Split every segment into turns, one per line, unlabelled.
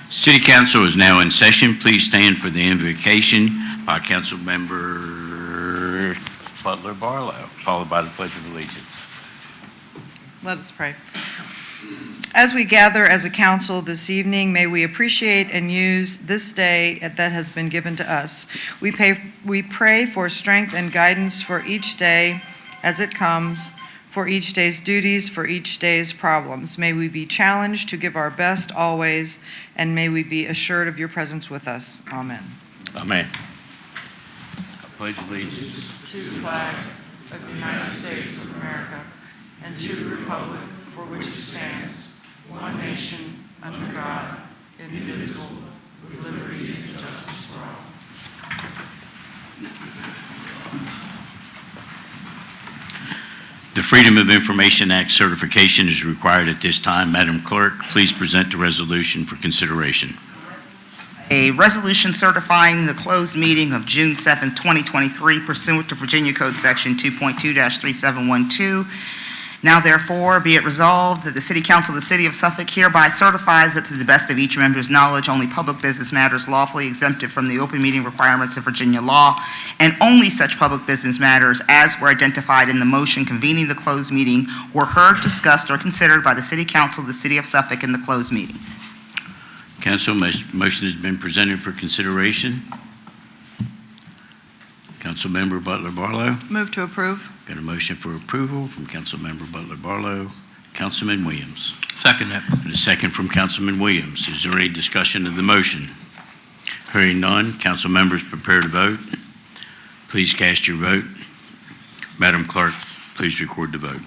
City Council is now in session. Please stand for the invocation by Council Member Butler Barlow, followed by the Pledge of Allegiance.
Let us pray. As we gather as a council this evening, may we appreciate and use this day that has been given to us. We pray for strength and guidance for each day as it comes, for each day's duties, for each day's problems. May we be challenged to give our best always, and may we be assured of your presence with us. Amen.
Amen. I pledge allegiance
To the flag of the United States of America and to the republic for which it stands, one nation, under God, indivisible, with liberty and justice for all.
The Freedom of Information Act certification is required at this time. Madam Clerk, please present the resolution for consideration.
A resolution certifying the closed meeting of June 7, 2023 pursuant to Virginia Code Section 2.2-3712. Now therefore, be it resolved that the City Council of the City of Suffolk hereby certifies that to the best of each member's knowledge, only public business matters lawfully exempted from the open meeting requirements of Virginia law, and only such public business matters as were identified in the motion convening the closed meeting were heard, discussed, or considered by the City Council of the City of Suffolk in the closed meeting.
Council, motion has been presented for consideration. Council Member Butler Barlow.
Move to approve.
Got a motion for approval from Council Member Butler Barlow. Councilman Williams.
Second that.
And a second from Councilman Williams. Is there any discussion of the motion? Hearing none, council members prepare to vote. Please cast your vote. Madam Clerk, please record the vote.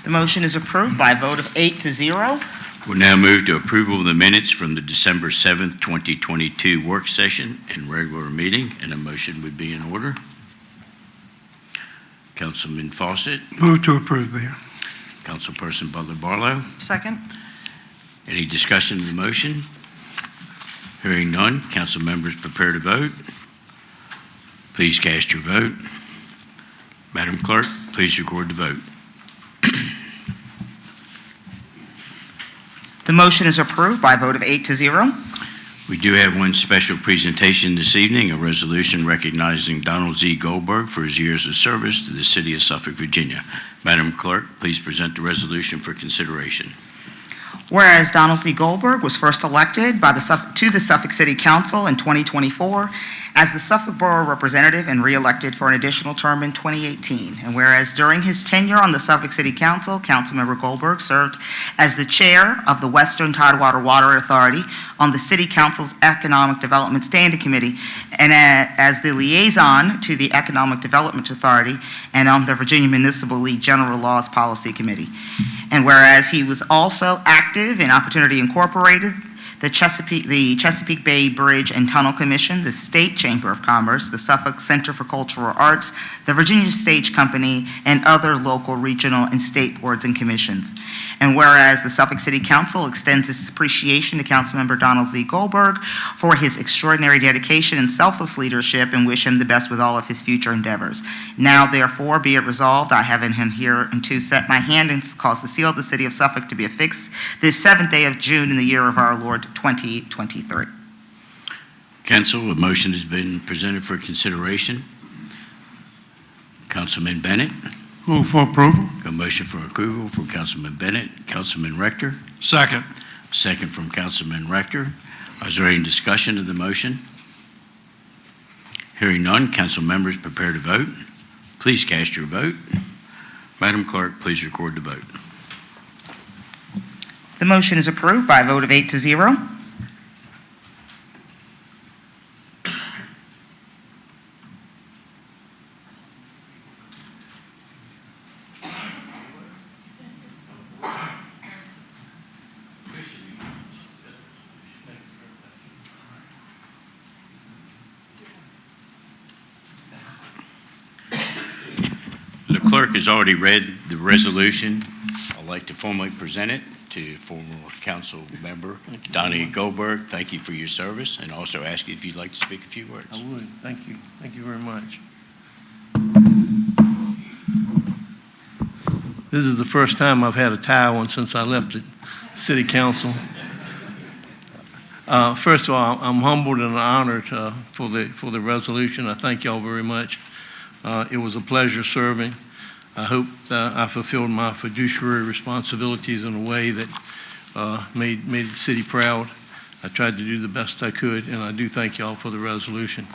The motion is approved by a vote of 8-0.
We'll now move to approval of the minutes from the December 7th, 2022 work session and regular meeting, and a motion would be in order. Councilman Fawcett.
Move to approve, Mayor.
Councilperson Butler Barlow.
Second.
Any discussion of the motion? Hearing none, council members prepare to vote. Please cast your vote. Madam Clerk, please record the vote.
The motion is approved by a vote of 8-0.
We do have one special presentation this evening, a resolution recognizing Donald Z. Goldberg for his years of service to the City of Suffolk, Virginia. Madam Clerk, please present the resolution for consideration.
Whereas Donald Z. Goldberg was first elected to the Suffolk City Council in 2024 as the Suffolk Borough Representative and re-elected for an additional term in 2018. And whereas during his tenure on the Suffolk City Council, Councilmember Goldberg served as the chair of the Western Tidewater Water Authority on the City Council's Economic Development Standing Committee and as the liaison to the Economic Development Authority and on the Virginia Municipal League General Laws Policy Committee. And whereas he was also active in Opportunity Incorporated, the Chesapeake Bay Bridge and Tunnel Commission, the State Chamber of Commerce, the Suffolk Center for Cultural Arts, the Virginia Stage Company, and other local, regional, and state boards and commissions. And whereas the Suffolk City Council extends its appreciation to Councilmember Donald Z. Goldberg for his extraordinary dedication and selfless leadership, and wish him the best with all of his future endeavors. Now, therefore, be it resolved, I have in him here and to set my hand and cause the seal of the City of Suffolk to be affixed this 7th day of June in the year of our Lord 2023.
Council, a motion has been presented for consideration. Councilman Bennett.
Move for approval.
A motion for approval from Councilman Bennett. Councilman Rector.
Second.
Second from Councilman Rector. Is there any discussion of the motion? Hearing none, council members prepare to vote. Please cast your vote. Madam Clerk, please record the vote.
The motion is approved by a vote of 8-0.
The clerk has already read the resolution. I'd like to formally present it to former council member Donnie Goldberg. Thank you for your service, and also ask you if you'd like to speak a few words.
I would. Thank you. Thank you very much. This is the first time I've had a tie on since I left the city council. First of all, I'm humbled and honored for the resolution. I thank y'all very much. It was a pleasure serving. I hope I fulfilled my fiduciary responsibilities in a way that made the city proud. I tried to do the best I could, and I do thank y'all for the resolution.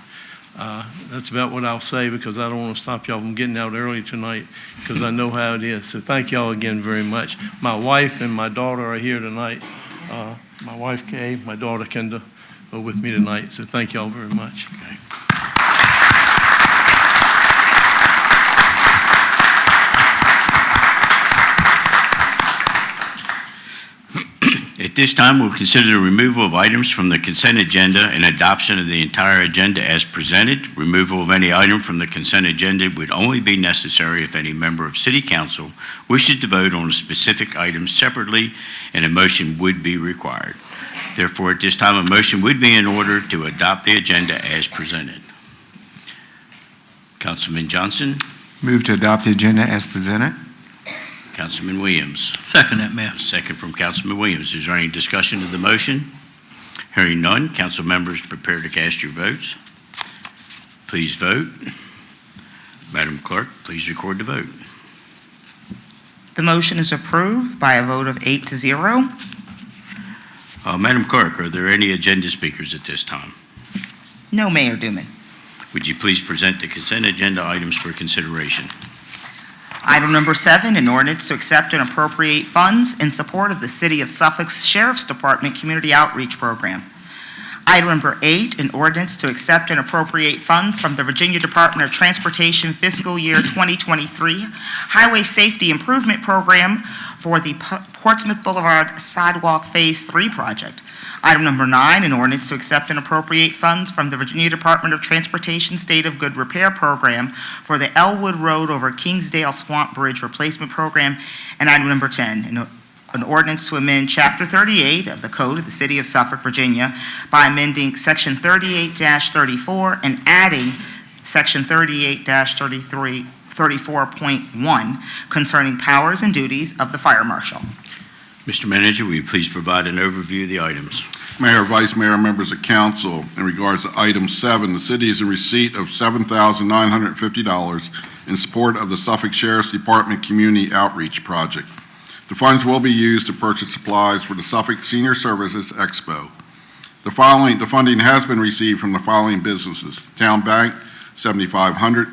That's about what I'll say, because I don't want to stop y'all from getting out early tonight, because I know how it is. So thank y'all again very much. My wife and my daughter are here tonight. My wife, Kay, my daughter, Kendra, are with me tonight. So thank y'all very much.
Okay. At this time, we'll consider the removal of items from the consent agenda and adoption of the entire agenda as presented. Removal of any item from the consent agenda would only be necessary if any member of City Council wishes to vote on a specific item separately, and a motion would be required. Therefore, at this time, a motion would be in order to adopt the agenda as presented. Councilman Johnson.
Move to adopt the agenda as presented.
Councilman Williams.
Second that, Mayor.
Second from Councilman Williams. Is there any discussion of the motion? Hearing none, council members prepare to cast your votes. Please vote. Madam Clerk, please record the vote.
The motion is approved by a vote of 8-0.
Madam Clerk, are there any agenda speakers at this time?
No, Mayor Duman.
Would you please present the consent agenda items for consideration?
Item number 7, an ordinance to accept and appropriate funds in support of the City of Suffolk's Sheriff's Department Community Outreach Program. Item number 8, an ordinance to accept and appropriate funds from the Virginia Department of Transportation Fiscal Year 2023 Highway Safety Improvement Program for the Portsmouth Boulevard Sidewalk Phase 3 project. Item number 9, an ordinance to accept and appropriate funds from the Virginia Department of Transportation State of Good Repair Program for the Elwood Road over Kingsdale Swamp Bridge Replacement Program. And item number 10, an ordinance to amend Chapter 38 of the Code of the City of Suffolk, Virginia by amending Section 38-34 and adding Section 38-34.1 concerning powers and duties of the Fire Marshal.
Mr. Manager, will you please provide an overview of the items?
Mayor, Vice Mayor, members of council, in regards to item 7, the city is in receipt of $7,950 in support of the Suffolk Sheriff's Department Community Outreach Project. The funds will be used to purchase supplies for the Suffolk Senior Services Expo. The funding has been received from the following businesses: Town Bank, $7,500,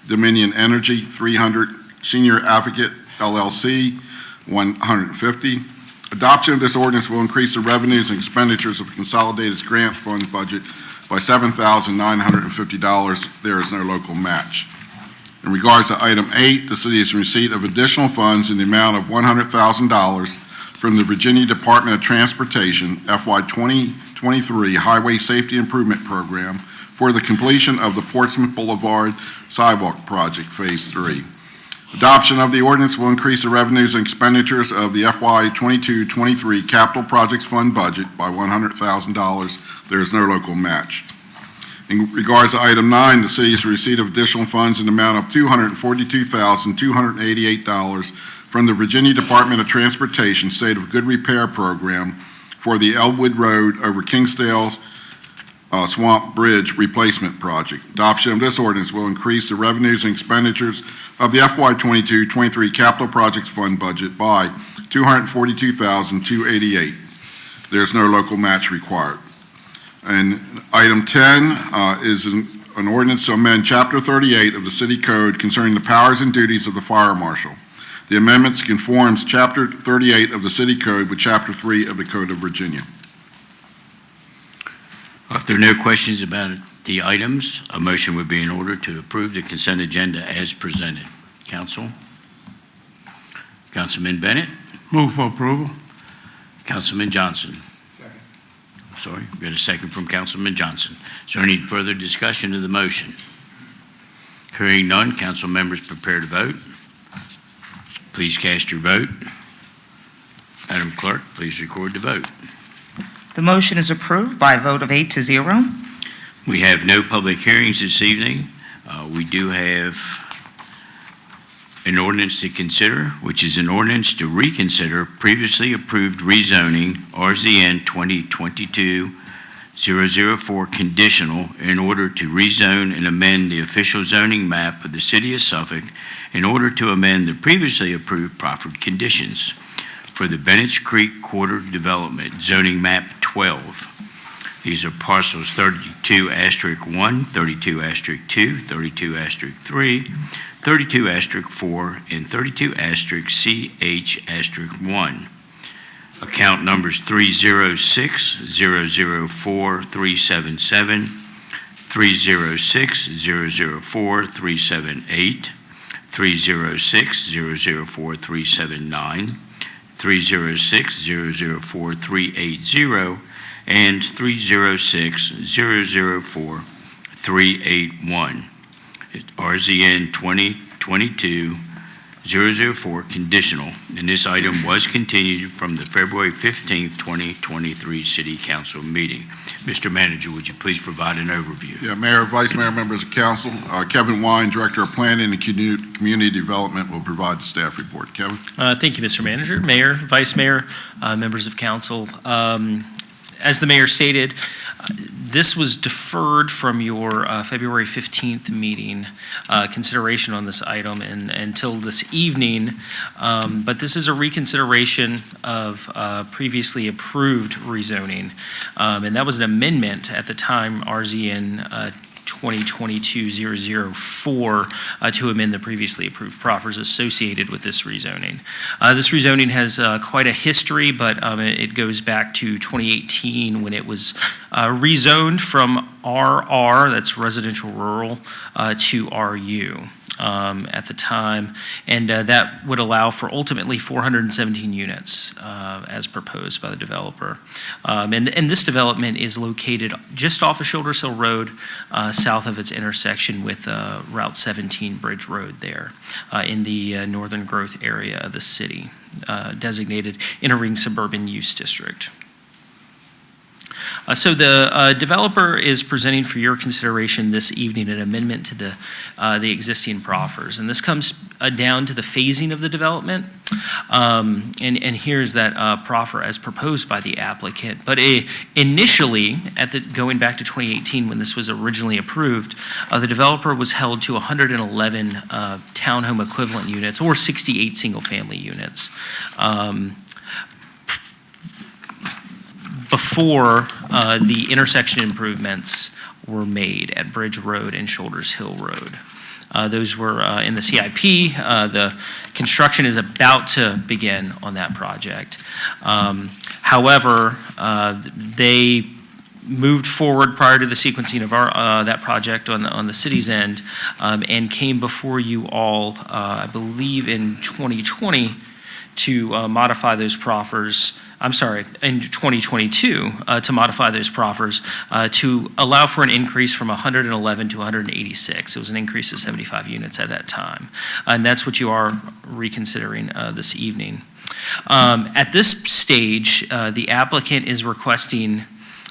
Dominion Energy, $300, Senior Advocate LLC, $150. Adoption of this ordinance will increase the revenues and expenditures of the Consolidated Grant Fund budget by $7,950. There is no local match. In regards to item 8, the city is in receipt of additional funds in the amount of $100,000 from the Virginia Department of Transportation FY 2023 Highway Safety Improvement Program for the completion of the Portsmouth Boulevard Sidewalk Project, Phase 3. Adoption of the ordinance will increase the revenues and expenditures of the FY 22-23 Capital Projects Fund budget by $100,000. There is no local match. In regards to item 9, the city's receipt of additional funds in the amount of $242,288 from the Virginia Department of Transportation State of Good Repair Program for the Elwood Road over Kingsdale's Swamp Bridge Replacement Project. Adoption of this ordinance will increase the revenues and expenditures of the FY 22-23 Capital Projects Fund budget by $242,288. There's no local match required. And item 10 is an ordinance to amend Chapter 38 of the City Code concerning the powers and duties of the fire marshal. The amendments conforms Chapter 38 of the City Code with Chapter 3 of the Code of Virginia.
If there are no questions about the items, a motion would be in order to approve the consent agenda as presented. Council? Councilman Bennett?
Move for approval.
Councilman Johnson? Sorry, we got a second from Councilman Johnson. Is there any further discussion of the motion? Hearing none, council members prepare to vote. Please cast your vote. Madam Clerk, please record the vote.
The motion is approved by a vote of 8-0.
We have no public hearings this evening. We do have an ordinance to consider, which is an ordinance to reconsider previously approved rezoning RZN 2022-004 conditional in order to rezone and amend the official zoning map of the City of Suffolk in order to amend the previously approved proffered conditions for the Bennett's Creek Quarter Development, zoning map 12. These are parcels 32*1, 32*2, 32*3, 32*4, and 32*CH*1. Account numbers 306-004-377, 306-004-378, 306-004-379, 306-004-380, and 306-004-381. RZN 2022-004 conditional, and this item was continued from the February 15th, 2023 City Council meeting. Mr. Manager, would you please provide an overview?
Yeah, Mayor, Vice Mayor, members of council, Kevin Wine, Director of Planning and Community Development, will provide the staff report. Kevin?
Thank you, Mr. Manager, Mayor, Vice Mayor, members of council. As the mayor stated, this was deferred from your February 15th meeting, consideration on this item until this evening, but this is a reconsideration of previously approved rezoning, and that was an amendment at the time, RZN 2022-004, to amend the previously approved proffers associated with this rezoning. This rezoning has quite a history, but it goes back to 2018 when it was rezoned from RR, that's residential rural, to RU at the time, and that would allow for ultimately 417 units as proposed by the developer. And this development is located just off of Shoulders Hill Road, south of its intersection with Route 17 Bridge Road there in the northern growth area of the city, designated Inner-Ring Suburban Use District. So the developer is presenting for your consideration this evening an amendment to the existing proffers, and this comes down to the phasing of the development. And here's that proffer as proposed by the applicant. But initially, going back to 2018 when this was originally approved, the developer was held to 111 townhome equivalent units or 68 single-family units. Before the intersection improvements were made at Bridge Road and Shoulders Hill Road. Those were in the CIP. The construction is about to begin on that project. However, they moved forward prior to the sequencing of that project on the city's end, and came before you all, I believe in 2020, to modify those proffers, in 2022, to modify those proffers to allow for an increase from 111 to 186. It was an increase of 75 units at that time. And that's what you are reconsidering this evening. At this stage, the applicant is requesting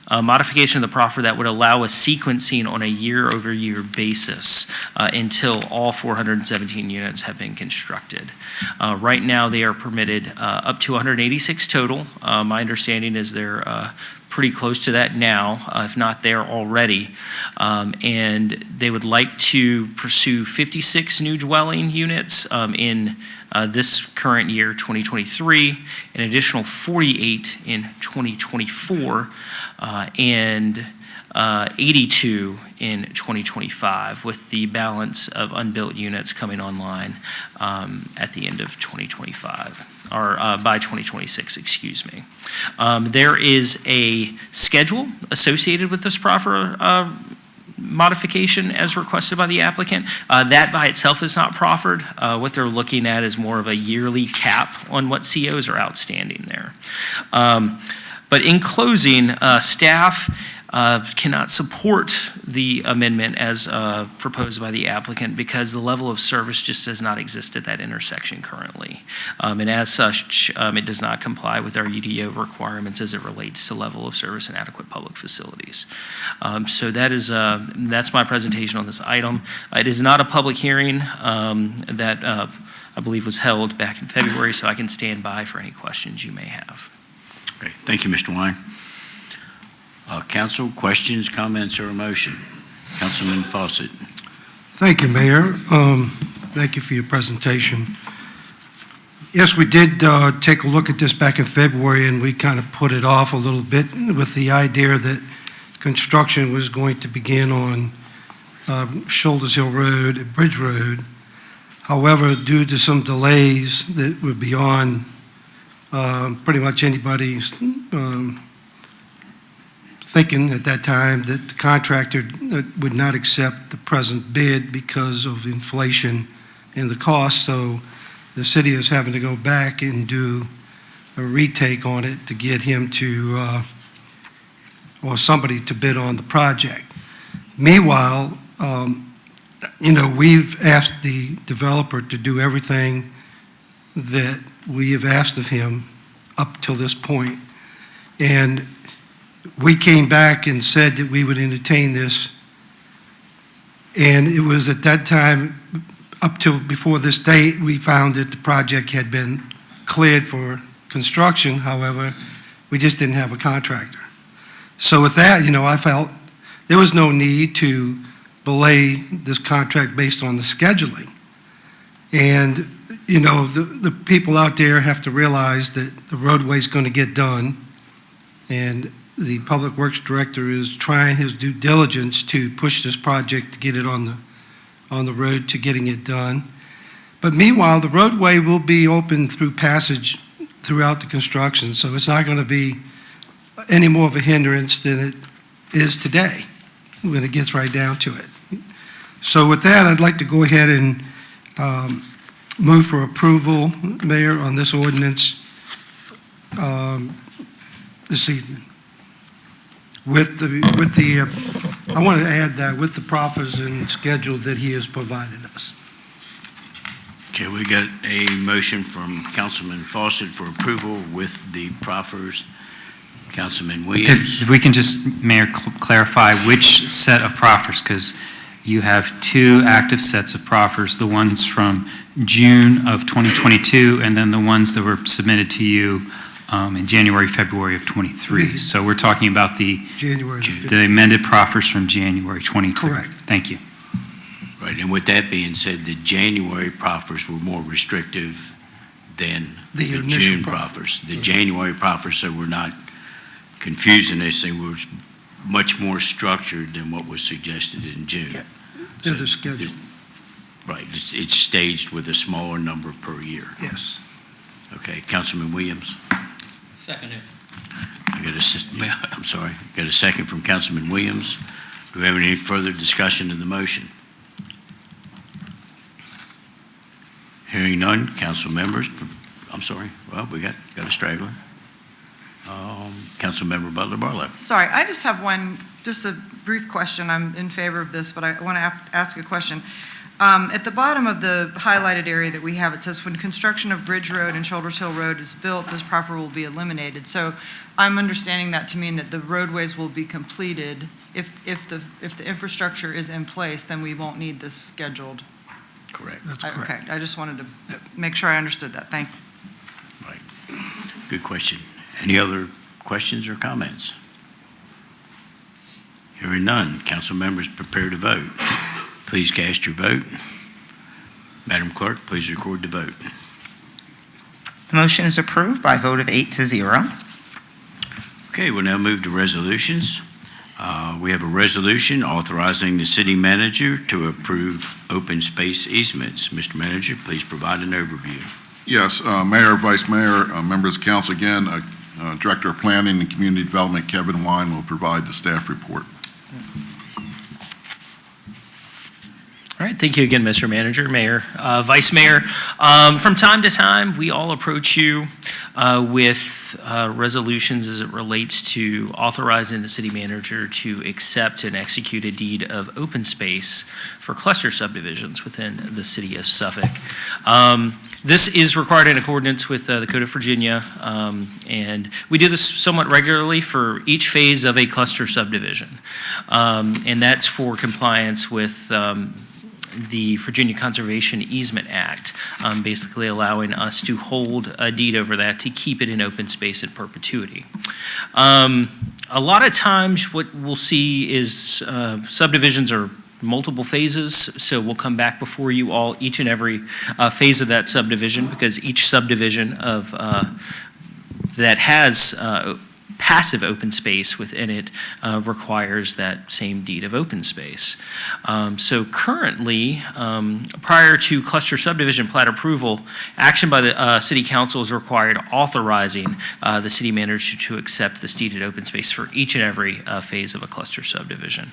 a modification of the proffer that would allow a sequencing on a year-over-year basis until all 417 units have been constructed. Right now, they are permitted up to 186 total. My understanding is they're pretty close to that now, if not there already. And they would like to pursue 56 new dwelling units in this current year, 2023, an additional 48 in 2024, and 82 in 2025, with the balance of unbuilt units coming online at the end of 2025, or by 2026, excuse me. There is a schedule associated with this proffer modification as requested by the applicant. That by itself is not proffered. What they're looking at is more of a yearly cap on what COs are outstanding there. But in closing, staff cannot support the amendment as proposed by the applicant because the level of service just does not exist at that intersection currently. And as such, it does not comply with our UDO requirements as it relates to level of service and adequate public facilities. So that's my presentation on this item. It is not a public hearing that I believe was held back in February, so I can stand by for any questions you may have.
Okay, thank you, Mr. Wine. Council, questions, comments, or a motion? Councilman Fawcett.
Thank you, Mayor. Thank you for your presentation. Yes, we did take a look at this back in February, and we kind of put it off a little bit with the idea that construction was going to begin on Shoulders Hill Road, Bridge Road. However, due to some delays that were beyond pretty much anybody's thinking at that time, that the contractor would not accept the present bid because of inflation in the cost. So the city is having to go back and do a retake on it to get him to, or somebody to bid on the project. Meanwhile, we've asked the developer to do everything that we have asked of him up till this point. And we came back and said that we would entertain this. And it was at that time, up till before this date, we found that the project had been cleared for construction. However, we just didn't have a contractor. So with that, I felt there was no need to belay this contract based on the scheduling. And the people out there have to realize that the roadway's going to get done, and the Public Works Director is trying his due diligence to push this project to get it on the road to getting it done. But meanwhile, the roadway will be open through passage throughout the construction, so it's not going to be any more of a hindrance than it is today when it gets right down to it. So with that, I'd like to go ahead and move for approval, Mayor, on this ordinance this evening. I want to add that with the proffers and schedule that he has provided us.
Okay, we got a motion from Councilman Fawcett for approval with the proffers. Councilman Williams.
If we can just, Mayor, clarify which set of proffers, because you have two active sets of proffers, the ones from June of 2022 and then the ones that were submitted to you in January, February of 23. So we're talking about the amended proffers from January 22.
Correct.
Thank you.
Right, and with that being said, the January proffers were more restrictive than the June proffers. The January proffers, so we're not confusing this, they were much more structured than what was suggested in June.
Yeah. There's a schedule.
Right, it's staged with a smaller number per year.
Yes.
Okay, Councilman Williams.
Seconded.
I'm sorry, got a second from Councilman Williams. Do we have any further discussion of the motion? Hearing none, council members, I'm sorry. Well, we got a straggler. Councilmember Butler Barlow.
Sorry, I just have just a brief question. I'm in favor of this, but I want to ask a question. At the bottom of the highlighted area that we have, it says, when construction of Bridge Road and Shoulders Hill Road is built, this property will be eliminated. So I'm understanding that to mean that the roadways will be completed. If the infrastructure is in place, then we won't need this scheduled.
Correct.
That's correct.
Okay, I just wanted to make sure I understood that. Thank you.
Right. Good question. Any other questions or comments? Hearing none, council members prepare to vote. Please cast your vote. Madam Clerk, please record the vote.
The motion is approved by a vote of 8-0.
Okay, we'll now move to resolutions. We have a resolution authorizing the city manager to approve open space easements. Mr. Manager, please provide an overview.
Yes, Mayor, Vice Mayor, members of council, again, Director of Planning and Community Development, Kevin Wine, will provide the staff report.
All right, thank you again, Mr. Manager, Mayor, Vice Mayor. From time to time, we all approach you with resolutions as it relates to authorizing the city manager to accept and execute a deed of open space for cluster subdivisions within the city of Suffolk. This is required in accordance with the Code of Virginia, and we do this somewhat regularly for each phase of a cluster subdivision, and that's for compliance with the Virginia Conservation Easement Act, basically allowing us to hold a deed over that to keep it in open space in perpetuity. A lot of times what we'll see is subdivisions are multiple phases, so we'll come back before you all each and every phase of that subdivision, because each subdivision of that has passive open space within it requires that same deed of open space. So currently, prior to cluster subdivision plat approval, action by the City Council is required authorizing the city manager to accept this deeded open space for each and every phase of a cluster subdivision.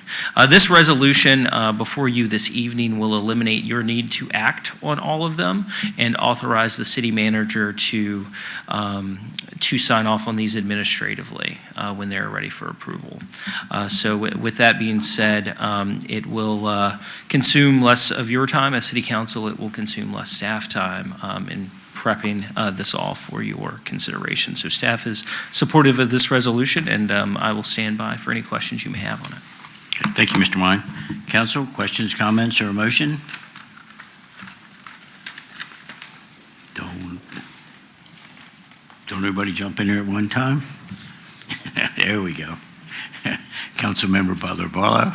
This resolution before you this evening will eliminate your need to act on all of them and authorize the city manager to sign off on these administratively when they're ready for approval. So with that being said, it will consume less of your time as City Council. It will consume less staff time in prepping this all for your consideration. So staff is supportive of this resolution, and I will stand by for any questions you may have on it.
Okay, thank you, Mr. Wine. Council, questions, comments, or a motion? Don't everybody jump in there at one time? There we go. Councilmember Butler Barlow.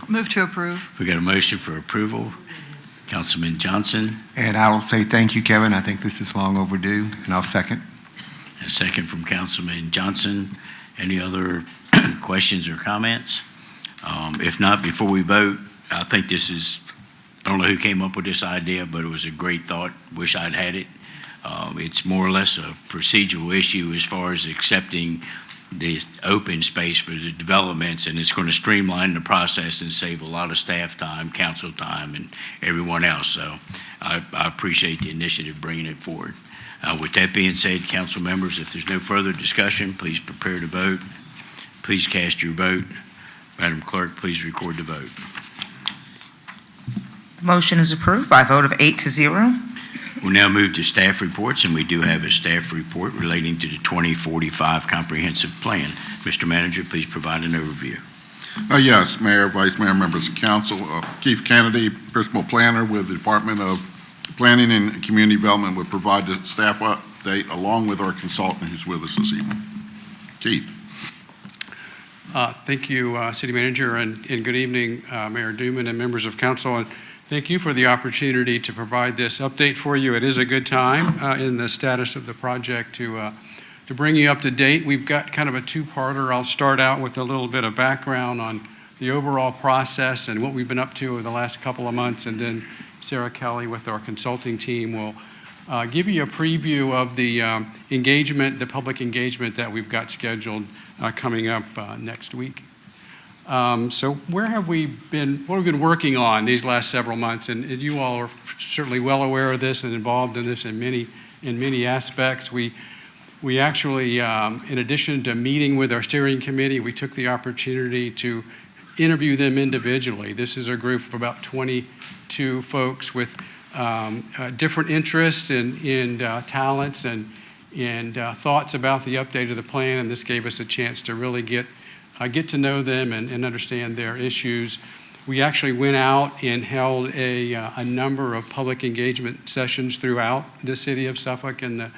Move to approve.
We got a motion for approval. Councilman Johnson,
And I will say thank you, Kevin. I think this is long overdue, and I'll second.
a second from Councilman Johnson. Any other questions or comments? If not, before we vote, I think this is, I don't know who came up with this idea, but it was a great thought. Wish I'd had it. It's more or less a procedural issue as far as accepting the open space for the developments, and it's going to streamline the process and save a lot of staff time, council time, and everyone else. So I appreciate the initiative bringing it forward. With that being said, council members, if there's no further discussion, please prepare to vote. Please cast your vote. Madam Clerk, please record the vote.
The motion is approved by a vote of 8-0.
We'll now move to staff reports, and we do have a staff report relating to the 2045 Comprehensive Plan. Mr. Manager, please provide an overview.
Yes, Mayor, Vice Mayor, members of council. Keith Kennedy, Principal Planner with the Department of Planning and Community Development, will provide the staff update along with our consultant who's with us this evening. Keith.
Thank you, City Manager, and good evening, Mayor Duman and members of council. And thank you for the opportunity to provide this update for you. It is a good time in the status of the project to bring you up to date. We've got kind of a two-parter. I'll start out with a little bit of background on the overall process and what we've been up to over the last couple of months, and then Sarah Kelly with our consulting team will give you a preview of the engagement, the public engagement that we've got scheduled coming up next week. So where have we been, what have we been working on these last several months? And you all are certainly well aware of this and involved in this in many in many aspects. We actually, in addition to meeting with our steering committee, we took the opportunity to interview them individually. This is a group of about 22 folks with different interests and talents and thoughts about the update of the plan, and this gave us a chance to really get to know them and understand their issues. We actually went out and held a number of public engagement sessions throughout the city of Suffolk in the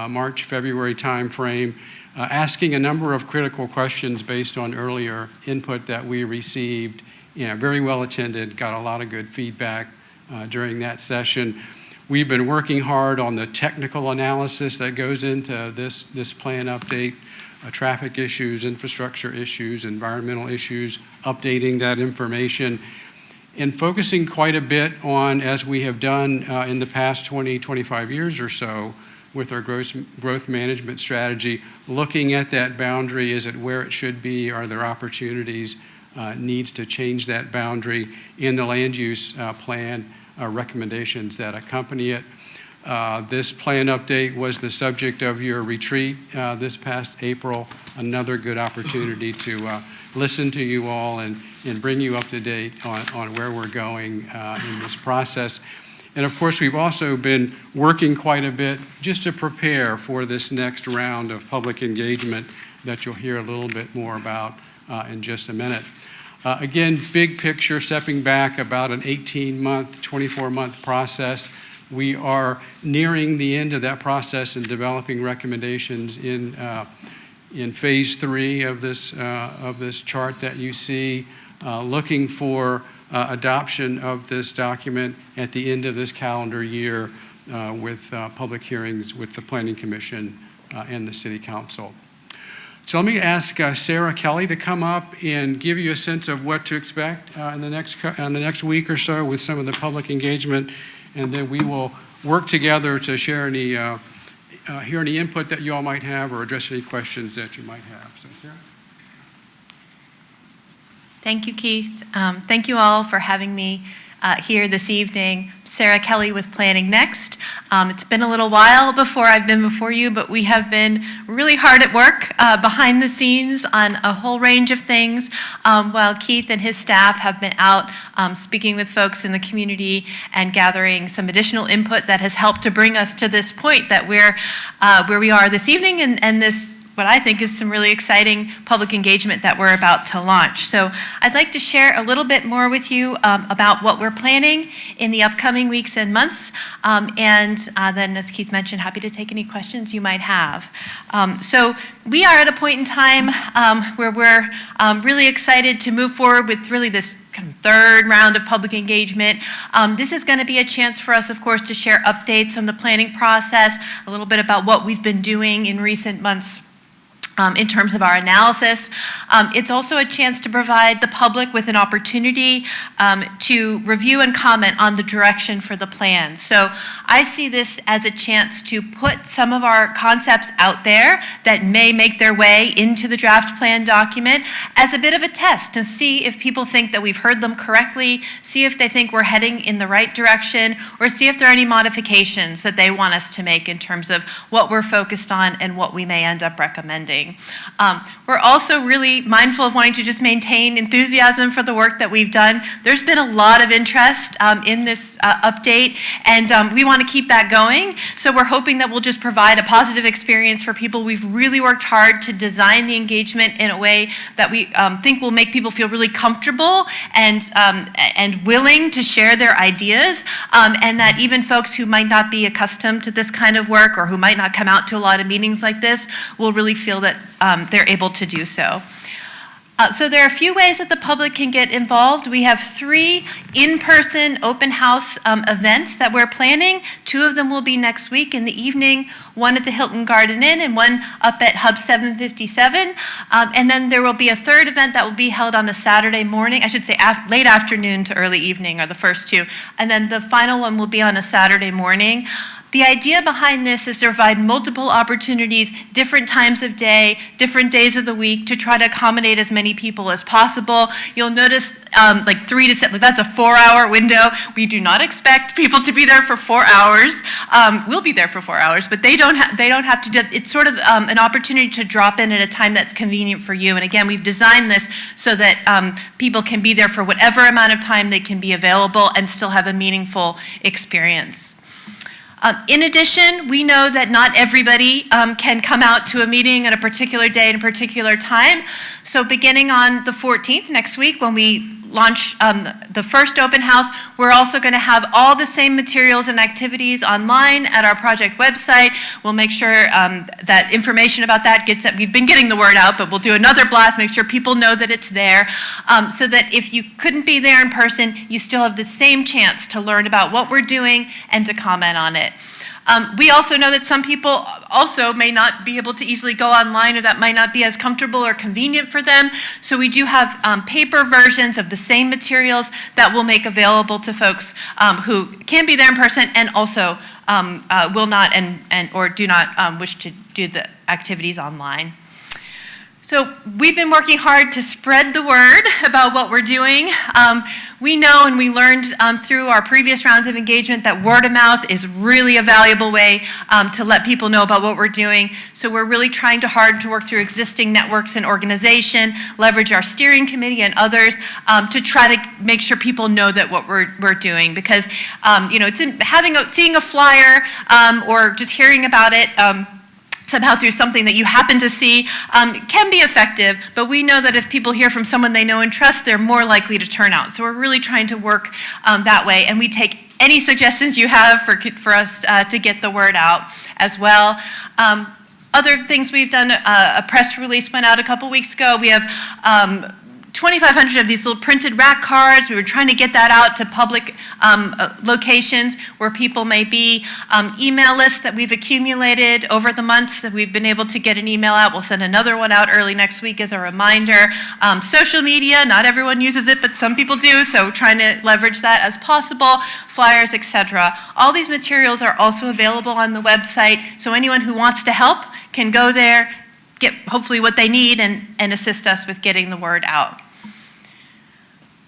March, February timeframe, asking a number of critical questions based on earlier input that we received. Very well attended, got a lot of good feedback during that session. We've been working hard on the technical analysis that goes into this plan update, traffic issues, infrastructure issues, environmental issues, updating that information, and focusing quite a bit on, as we have done in the past 20, 25 years or so, with our growth management strategy, looking at that boundary. Is it where it should be? Are there opportunities, needs to change that boundary in the land use plan, recommendations that accompany it? This plan update was the subject of your retreat this past April. Another good opportunity to listen to you all and bring you up to date on where we're going in this process. And of course, we've also been working quite a bit just to prepare for this next round of public engagement that you'll hear a little bit more about in just a minute. Again, big picture, stepping back, about an 18-month, 24-month process. We are nearing the end of that process and developing recommendations in phase 3 of this chart that you see, looking for adoption of this document at the end of this calendar year with public hearings with the Planning Commission and the City Council. So let me ask Sarah Kelly to come up and give you a sense of what to expect in the next week or so with some of the public engagement, and then we will work together to share any, hear any input that you all might have or address any questions that you might have. So, Sarah?
Thank you, Keith. Thank you all for having me here this evening. Sarah Kelly with Planning Next. It's been a little while before I've been before you, but we have been really hard at work behind the scenes on a whole range of things, while Keith and his staff have been out speaking with folks in the community and gathering some additional input that has helped to bring us to this point that we're where we are this evening, and this what I think is some really exciting public engagement that we're about to launch. So I'd like to share a little bit more with you about what we're planning in the upcoming weeks and months, and then, as Keith mentioned, happy to take any questions you might have. So we are at a point in time where we're really excited to move forward with really this kind of third round of public engagement. This is going to be a chance for us, of course, to share updates on the planning process, a little bit about what we've been doing in recent months in terms of our analysis. It's also a chance to provide the public with an opportunity to review and comment on the direction for the plan. So I see this as a chance to put some of our concepts out there that may make their way into the draft plan document as a bit of a test to see if people think that we've heard them correctly, see if they think we're heading in the right direction, or see if there are any modifications that they want us to make in terms of what we're focused on and what we may end up recommending. We're also really mindful of wanting to just maintain enthusiasm for the work that we've done. There's been a lot of interest in this update, and we want to keep that going. So we're hoping that we'll just provide a positive experience for people. We've really worked hard to design the engagement in a way that we think will make people feel really comfortable and willing to share their ideas, and that even folks who might not be accustomed to this kind of work or who might not come out to a lot of meetings like this will really feel that they're able to do so. So there are a few ways that the public can get involved. We have 3 in-person open house events that we're planning. 2 of them will be next week in the evening, one at the Hilton Garden Inn and one up at Hub 757. And then there will be a 3rd event that will be held on a Saturday morning. I should say late afternoon to early evening are the first 2. And then the final one will be on a Saturday morning. The idea behind this is to provide multiple opportunities, different times of day, different days of the week, to try to accommodate as many people as possible. You'll notice like 3 to 7, that's a 4-hour window. We do not expect people to be there for 4 hours. We'll be there for 4 hours, but they don't have to do it. It's sort of an opportunity to drop in at a time that's convenient for you. And again, we've designed this so that people can be there for whatever amount of time they can be available and still have a meaningful experience. In addition, we know that not everybody can come out to a meeting at a particular day and a particular time. So beginning on the 14th, next week, when we launch the first open house, we're also going to have all the same materials and activities online at our project website. We'll make sure that information about that gets out. We've been getting the word out, but we'll do another blast, make sure people know that it's there, so that if you couldn't be there in person, you still have the same chance to learn about what we're doing and to comment on it. We also know that some people also may not be able to easily go online, or that might not be as comfortable or convenient for them. So we do have paper versions of the same materials that we'll make available to folks who can be there in person and also will not or do not wish to do the activities online. So we've been working hard to spread the word about what we're doing. We know, and we learned through our previous rounds of engagement, that word of mouth is really a valuable way to let people know about what we're doing. So we're really trying hard to work through existing networks and organization, leverage our steering committee and others to try to make sure people know that what we're doing. Because it's seeing a flyer or just hearing about it somehow through something that you happen to see can be effective, but we know that if people hear from someone they know and trust, they're more likely to turn out. So we're really trying to work that way, and we take any suggestions you have for us to get the word out as well. Other things we've done, a press release went out a couple weeks ago. We have 2,500 of these little printed rack cards. We were trying to get that out to public locations where people may be. Email lists that we've accumulated over the months that we've been able to get an email out. We'll send another one out early next week as a reminder. Social media, not everyone uses it, but some people do, so trying to leverage that as possible. Flyers, etc. All these materials are also available on the website, so anyone who wants to help can go there, get hopefully what they need, and assist us with getting the word out.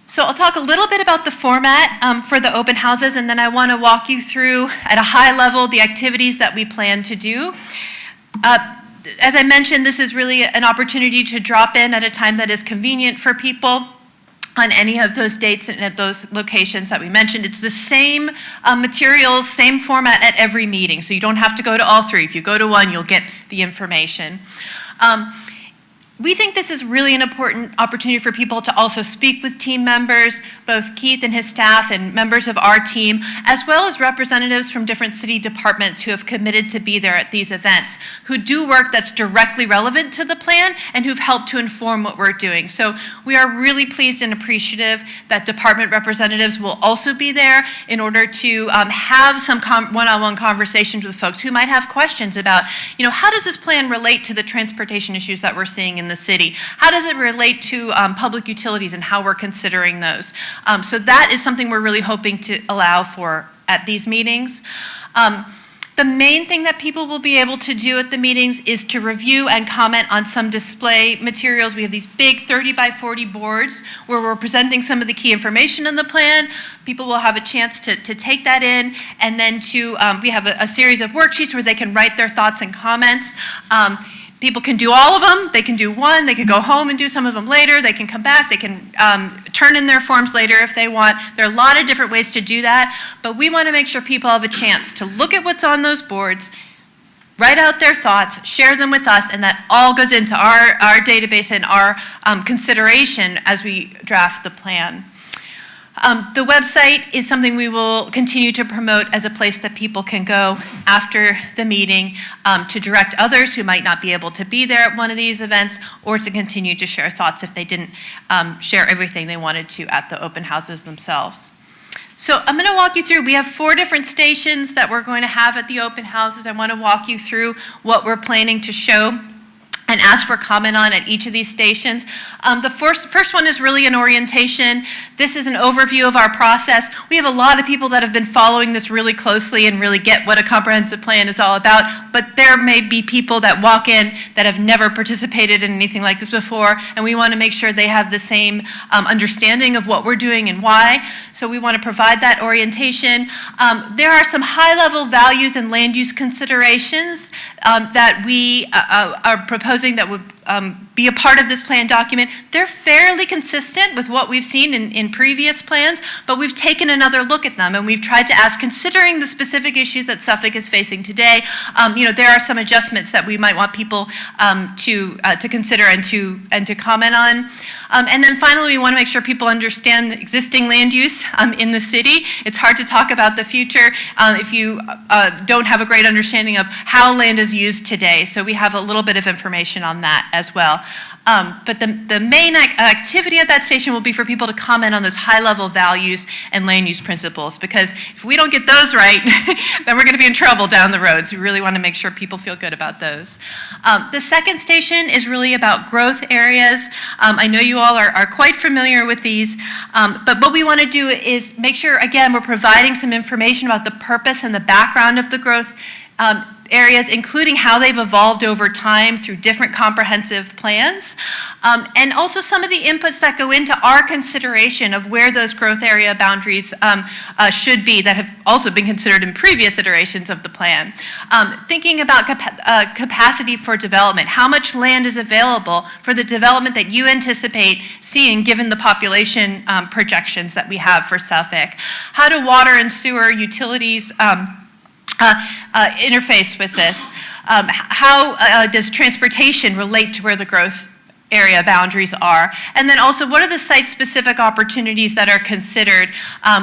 So I'll talk a little bit about the format for the open houses, and then I want to walk you through at a high level the activities that we plan to do. As I mentioned, this is really an opportunity to drop in at a time that is convenient for people on any of those dates and at those locations that we mentioned. It's the same materials, same format at every meeting, so you don't have to go to all three. If you go to one, you'll get the information. We think this is really an important opportunity for people to also speak with team members, both Keith and his staff and members of our team, as well as representatives from different city departments who have committed to be there at these events, who do work that's directly relevant to the plan and who've helped to inform what we're doing. So we are really pleased and appreciative that department representatives will also be there in order to have some one-on-one conversations with folks who might have questions about, how does this plan relate to the transportation issues that we're seeing in the city? How does it relate to public utilities and how we're considering those? So that is something we're really hoping to allow for at these meetings. The main thing that people will be able to do at the meetings is to review and comment on some display materials. We have these big 30 by 40 boards where we're presenting some of the key information in the plan. People will have a chance to take that in, and then we have a series of worksheets where they can write their thoughts and comments. People can do all of them. They can do one. They can go home and do some of them later. They can come back. They can turn in their forms later if they want. There are a lot of different ways to do that, but we want to make sure people have a chance to look at what's on those boards, write out their thoughts, share them with us, and that all goes into our database and our consideration as we draft the plan. The website is something we will continue to promote as a place that people can go after the meeting to direct others who might not be able to be there at one of these events, or to continue to share thoughts if they didn't share everything they wanted to at the open houses themselves. So I'm going to walk you through. We have 4 different stations that we're going to have at the open houses. I want to walk you through what we're planning to show. and ask for comment on at each of these stations. The first one is really an orientation. This is an overview of our process. We have a lot of people that have been following this really closely and really get what a comprehensive plan is all about, but there may be people that walk in that have never participated in anything like this before, and we want to make sure they have the same understanding of what we're doing and why. So we want to provide that orientation. There are some high-level values and land use considerations that we are proposing that would be a part of this plan document. They're fairly consistent with what we've seen in previous plans, but we've taken another look at them, and we've tried to ask, considering the specific issues that Suffolk is facing today, there are some adjustments that we might want people to consider and to comment on. And then finally, we want to make sure people understand the existing land use in the city. It's hard to talk about the future if you don't have a great understanding of how land is used today. So we have a little bit of information on that as well. But the main activity at that station will be for people to comment on those high-level values and land use principles, because if we don't get those right, then we're going to be in trouble down the road. So we really want to make sure people feel good about those. The second station is really about growth areas. I know you all are quite familiar with these, but what we want to do is make sure, again, we're providing some information about the purpose and the background of the growth areas, including how they've evolved over time through different comprehensive plans, and also some of the inputs that go into our consideration of where those growth area boundaries should be that have also been considered in previous iterations of the plan. Thinking about capacity for development, how much land is available for the development that you anticipate seeing given the population projections that we have for Suffolk. How do water and sewer utilities interface with this? How does transportation relate to where the growth area boundaries are? And then also, what are the site-specific opportunities that are considered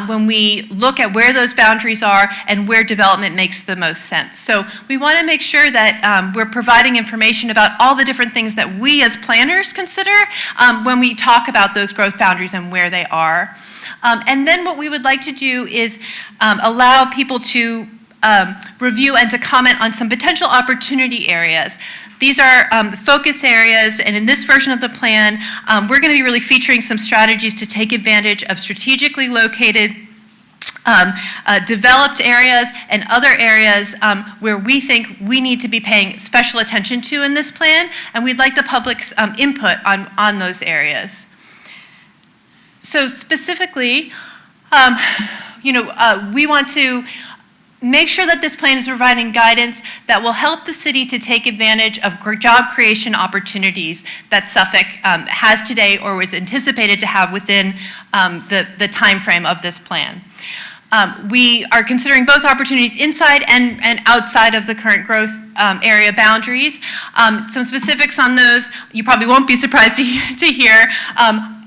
when we look at where those boundaries are and where development makes the most sense? So we want to make sure that we're providing information about all the different things that we as planners consider when we talk about those growth boundaries and where they are. And then what we would like to do is allow people to review and to comment on some potential opportunity areas. These are the focus areas, and in this version of the plan, we're going to be really featuring some strategies to take advantage of strategically located developed areas and other areas where we think we need to be paying special attention to in this plan, and we'd like the public's input on those areas. So specifically, we want to make sure that this plan is providing guidance that will help the city to take advantage of job creation opportunities that Suffolk has today or was anticipated to have within the time frame of this plan. We are considering both opportunities inside and outside of the current growth area boundaries. Some specifics on those, you probably won't be surprised to hear.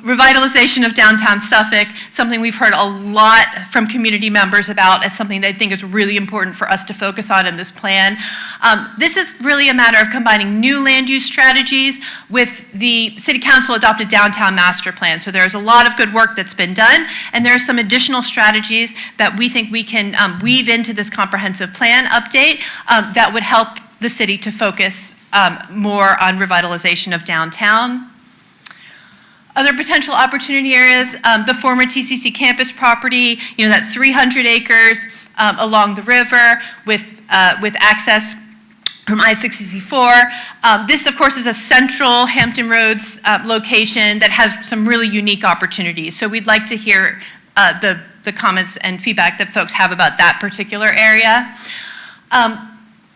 Revitalization of downtown Suffolk, something we've heard a lot from community members about as something they think is really important for us to focus on in this plan. This is really a matter of combining new land use strategies with the City Council adopted downtown master plan. So there's a lot of good work that's been done, and there are some additional strategies that we think we can weave into this comprehensive plan update that would help the city to focus more on revitalization of downtown. Other potential opportunity areas, the former TCC campus property, that 300 acres along the river with access from I-64. This, of course, is a central Hampton Roads location that has some really unique opportunities. So we'd like to hear the comments and feedback that folks have about that particular area.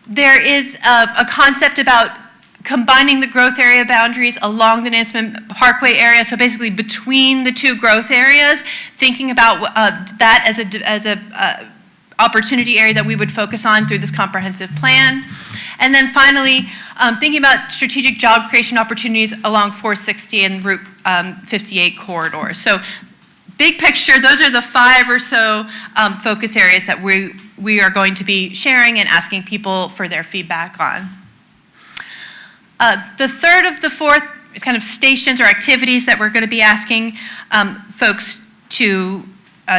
There is a concept about combining the growth area boundaries along the Nansemond Parkway area, so basically between the two growth areas, thinking about that as a opportunity area that we would focus on through this comprehensive plan. And then finally, thinking about strategic job creation opportunities along 460 and Route 58 corridors. So big picture, those are the 5 or so focus areas that we are going to be sharing and asking people for their feedback on. The third of the 4 kind of stations or activities that we're going to be asking folks to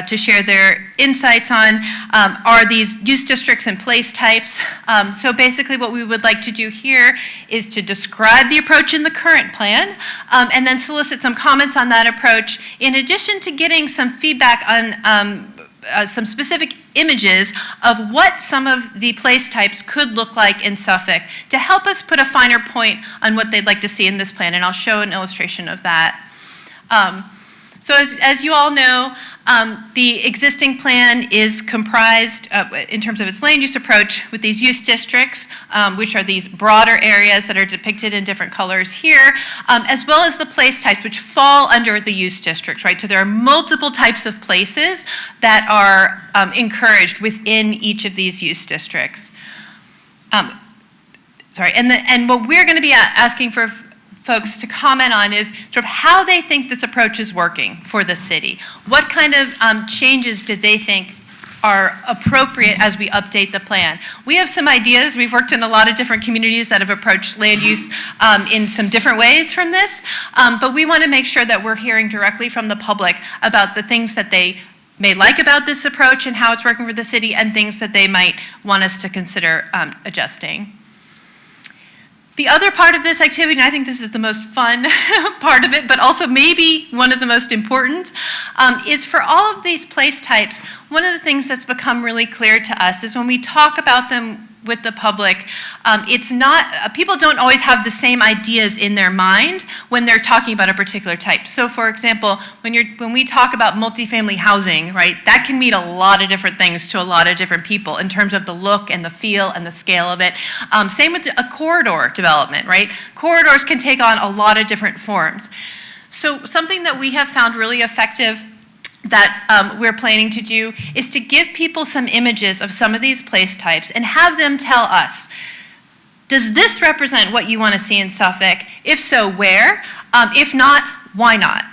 to share their insights on are these use districts and place types. So basically what we would like to do here is to describe the approach in the current plan and then solicit some comments on that approach, in addition to getting some feedback on some specific images of what some of the place types could look like in Suffolk to help us put a finer point on what they'd like to see in this plan, and I'll show an illustration of that. So as you all know, the existing plan is comprised, in terms of its land use approach, with these use districts, which are these broader areas that are depicted in different colors here, as well as the place types, which fall under the use districts, right? So there are multiple types of places that are encouraged within each of these use districts. And what we're going to be asking for folks to comment on is sort of how they think this approach is working for the city. What kind of changes did they think are appropriate as we update the plan? We have some ideas. We've worked in a lot of different communities that have approached land use in some different ways from this, but we want to make sure that we're hearing directly from the public about the things that they may like about this approach and how it's working for the city, and things that they might want us to consider adjusting. The other part of this activity, and I think this is the most fun part of it, but also maybe one of the most important, is for all of these place types, one of the things that's become really clear to us is when we talk about them with the public, it's not, people don't always have the same ideas in their mind when they're talking about a particular type. So for example, when we talk about multifamily housing, right, that can mean a lot of different things to a lot of different people in terms of the look and the feel and the scale of it. Same with a corridor development, right? Corridors can take on a lot of different forms. So something that we have found really effective that we're planning to do is to give people some images of some of these place types and have them tell us, does this represent what you want to see in Suffolk? If so, where? If not, why not?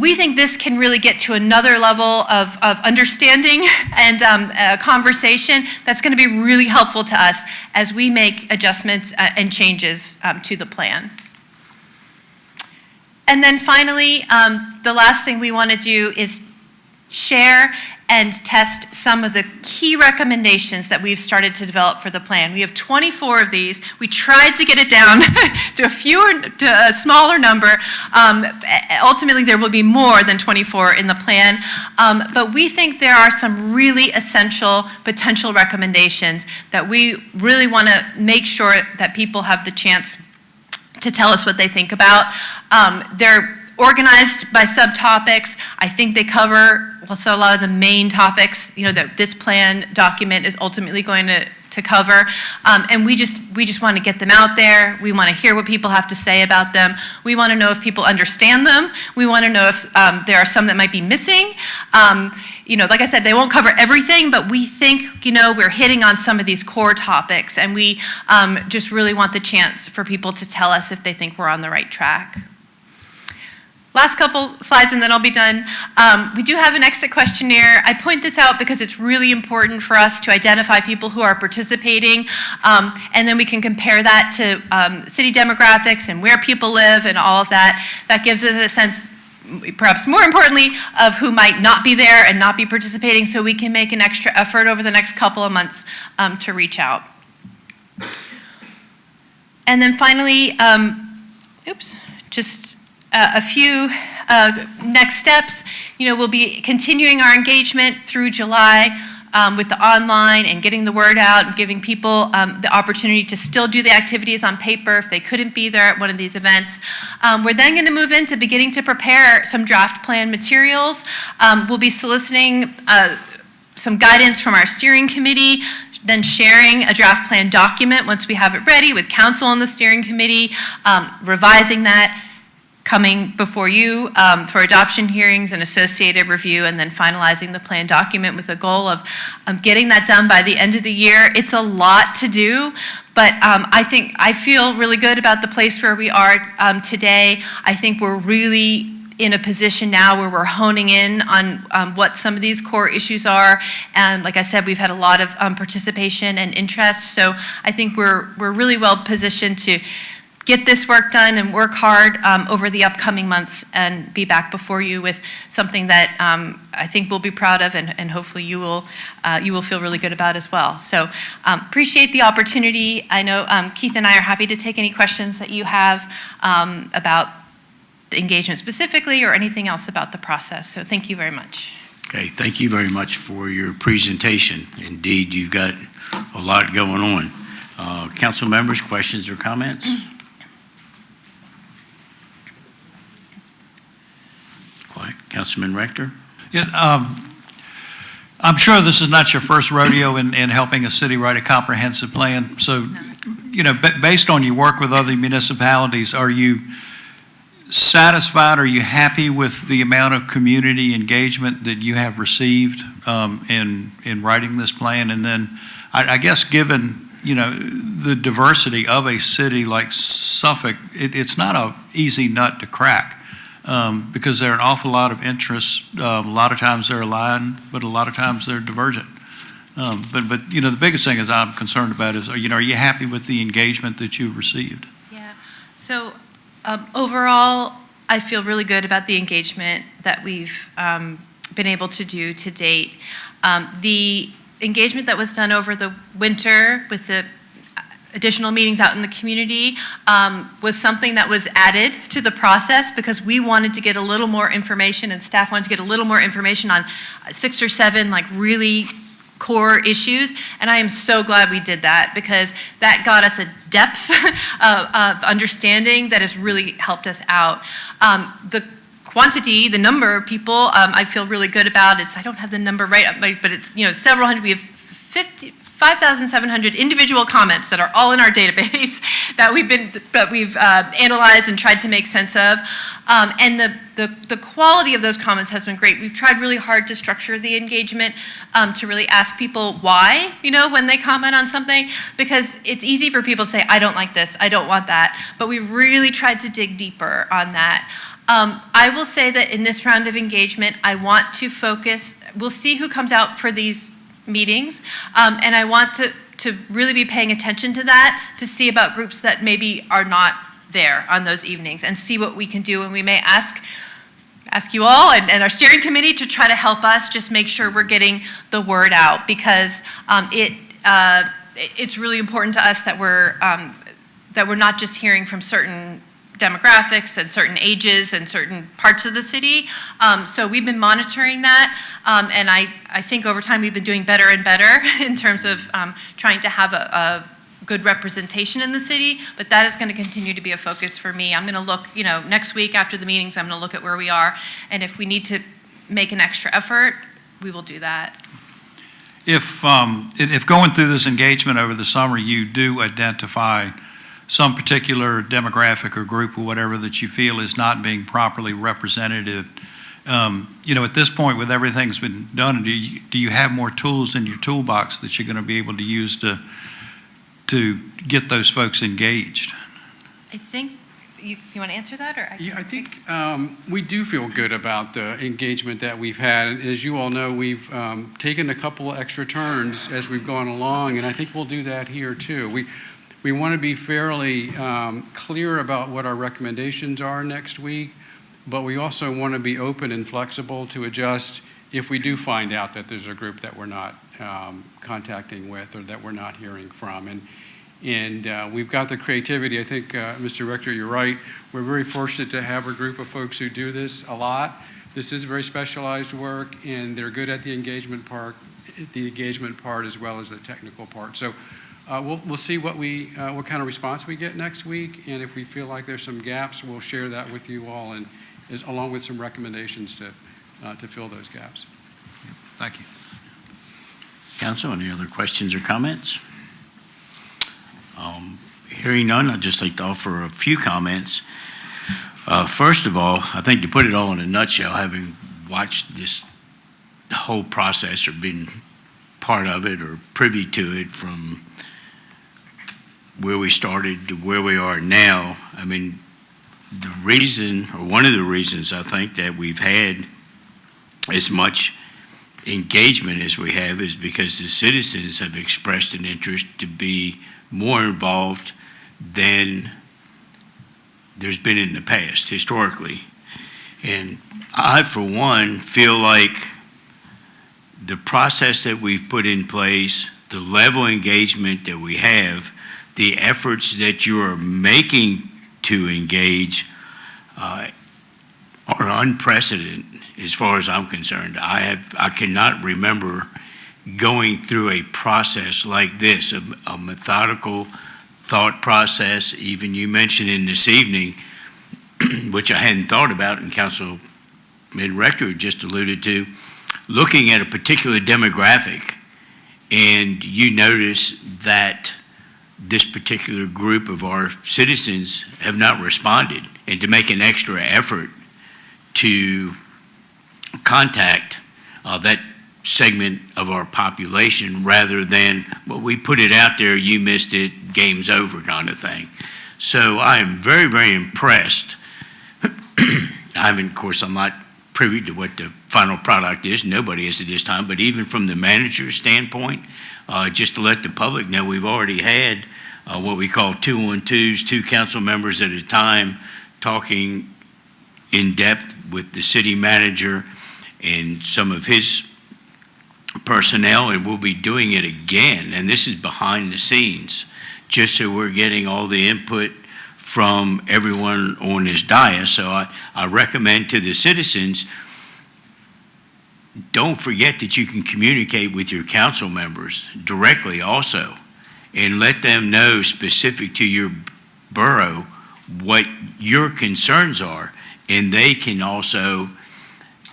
We think this can really get to another level of understanding and conversation that's going to be really helpful to us as we make adjustments and changes to the plan. And then finally, the last thing we want to do is share and test some of the key recommendations that we've started to develop for the plan. We have 24 of these. We tried to get it down to a smaller number. Ultimately, there will be more than 24 in the plan, but we think there are some really essential potential recommendations that we really want to make sure that people have the chance to tell us what they think about. They're organized by subtopics. I think they cover also a lot of the main topics, that this plan document is ultimately going to cover. And we just want to get them out there. We want to hear what people have to say about them. We want to know if people understand them. We want to know if there are some that might be missing. Like I said, they won't cover everything, but we think, we're hitting on some of these core topics, and we just really want the chance for people to tell us if they think we're on the right track. Last couple slides and then I'll be done. We do have an exit questionnaire. I point this out because it's really important for us to identify people who are participating, and then we can compare that to city demographics and where people live and all of that. That gives us a sense, perhaps more importantly, of who might not be there and not be participating, so we can make an extra effort over the next couple of months to reach out. And then finally, a few next steps. We'll be continuing our engagement through July with the online and getting the word out and giving people the opportunity to still do the activities on paper if they couldn't be there at one of these events. We're then going to move into beginning to prepare some draft plan materials. We'll be soliciting some guidance from our steering committee, then sharing a draft plan document once we have it ready with council and the steering committee, revising that, coming before you for adoption hearings and associated review, and then finalizing the plan document with the goal of getting that done by the end of the year. It's a lot to do, but I feel really good about the place where we are today. I think we're really in a position now where we're honing in on what some of these core issues are, and like I said, we've had a lot of participation and interest, so I think we're really well positioned to get this work done and work hard over the upcoming months and be back before you with something that I think we'll be proud of and hopefully you will feel really good about as well. So appreciate the opportunity. I know Keith and I are happy to take any questions that you have about the engagement specifically or anything else about the process. So thank you very much.
Okay, thank you very much for your presentation. Indeed, you've got a lot going on. Council members, questions or comments? Quiet. Councilman Rector?
Yeah, I'm sure this is not your first rodeo in helping a city write a comprehensive plan. So, you know, based on your work with other municipalities, are you satisfied? Are you happy with the amount of community engagement that you have received in writing this plan? And then, I guess, given you know the diversity of a city like Suffolk, it's not an easy nut to crack. Because there are an awful lot of interests. A lot of times they're aligned, but a lot of times they're divergent. But you know, the biggest thing is I'm concerned about is, are you happy with the engagement that you've received?
Yeah. So overall, I feel really good about the engagement that we've been able to do to date. The engagement that was done over the winter with the additional meetings out in the community was something that was added to the process because we wanted to get a little more information and staff wanted to get a little more information on 6 or 7 like really core issues. And I am so glad we did that because that got us a depth of understanding that has really helped us out. The quantity, the number of people I feel really good about is, I don't have the number right, but it's several hundred. We have 5,700 individual comments that are all in our database that we've analyzed and tried to make sense of, and the quality of those comments has been great. We've tried really hard to structure the engagement to really ask people why, when they comment on something, because it's easy for people to say, I don't like this, I don't want that, but we really tried to dig deeper on that. I will say that in this round of engagement, I want to focus, we'll see who comes out for these meetings, and I want to really be paying attention to that, to see about groups that maybe are not there on those evenings and see what we can do. And we may ask you all and our steering committee to try to help us just make sure we're getting the word out, because it's really important to us that we're not just hearing from certain demographics and certain ages and certain parts of the city. So we've been monitoring that, and I think over time we've been doing better and better in terms of trying to have a good representation in the city, but that is going to continue to be a focus for me. I'm going to look, next week after the meetings, I'm going to look at where we are, and if we need to make an extra effort, we will do that.
If going through this engagement over the summer, you do identify some particular demographic or group or whatever that you feel is not being properly representative, at this point with everything that's been done, do you have more tools in your toolbox that you're going to be able to use to get those folks engaged?
I think, you want to answer that?
I think we do feel good about the engagement that we've had. And as you all know, we've taken a couple of extra turns as we've gone along, and I think we'll do that here too. We want to be fairly clear about what our recommendations are next week, but we also want to be open and flexible to adjust if we do find out that there's a group that we're not contacting with or that we're not hearing from. And we've got the creativity. I think, Mr. Rector, you're right. We're very fortunate to have a group of folks who do this a lot. This is very specialized work, and they're good at the engagement part as well as the technical part. So we'll see what kind of response we get next week, and if we feel like there's some gaps, we'll share that with you all, and along with some recommendations to fill those gaps.
Thank you.
Council, any other questions or comments? Hearing none, I'd just like to offer a few comments. First of all, I think to put it all in a nutshell, having watched this whole process or been part of it or privy to it from where we started to where we are now, I mean, the reason, or one of the reasons I think that we've had as much engagement as we have is because the citizens have expressed an interest to be more involved than there's been in the past, historically. And I, for one, feel like the process that we've put in place, the level of engagement that we have, the efforts that you are making to engage are unprecedented as far as I'm concerned. I cannot remember going through a process like this, a methodical thought process. Even you mentioned in this evening, which I hadn't thought about, and Councilman Rector just alluded to, looking at a particular demographic, and you notice that this particular group of our citizens have not responded, and to make an extra effort to contact that segment of our population rather than, well, we put it out there, you missed it, game's over kind of thing. So I am very, very impressed. Of course, I'm not privy to what the final product is. Nobody is at this time, but even from the manager's standpoint, just to let the public know, we've already had what we call 2-on-2s, 2 council members at a time, talking in depth with the city manager and some of his personnel, and we'll be doing it again. And this is behind the scenes, just so we're getting all the input from everyone on this dais. So I recommend to the citizens, don't forget that you can communicate with your council members directly also, and let them know specific to your borough what your concerns are, and they can also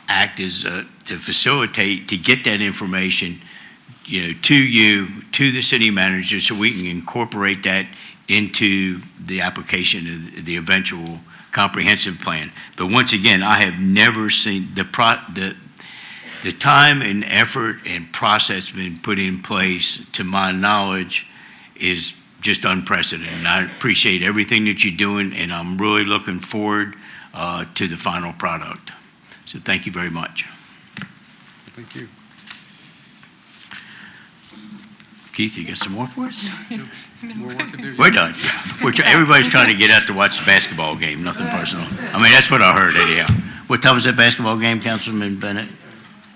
act as to facilitate, to get that information, to you, to the city manager, so we can incorporate that into the application of the eventual comprehensive plan. But once again, I have never seen the time and effort and process been put in place, to my knowledge, is just unprecedented. And I appreciate everything that you're doing, and I'm really looking forward to the final product. So thank you very much.
Thank you.
Keith, you got some more for us?
More work to do.
We're done. Everybody's trying to get out to watch the basketball game, nothing personal. I mean, that's what I heard anyhow. What time was that basketball game, Councilman Bennett?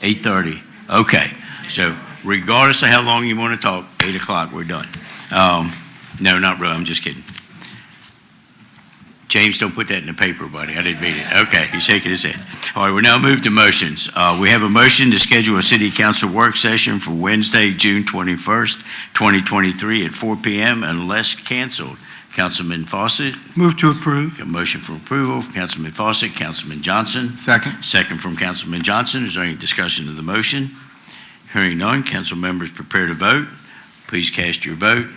8:30. Okay. So regardless of how long you want to talk, 8 o'clock, we're done. No, not really. I'm just kidding. James, don't put that in the paper, buddy. I didn't mean it. Okay, he's shaking his head. All right, we'll now move to motions. We have a motion to schedule a city council work session for Wednesday, June 21st, 2023 at 4 p.m. unless canceled. Councilman Fawcett.
Move to approve.
A motion for approval, Councilman Fawcett. Councilman Johnson.
Second.
Second from Councilman Johnson. Is there any discussion of the motion? Hearing none, council members prepare to vote. Please cast your vote.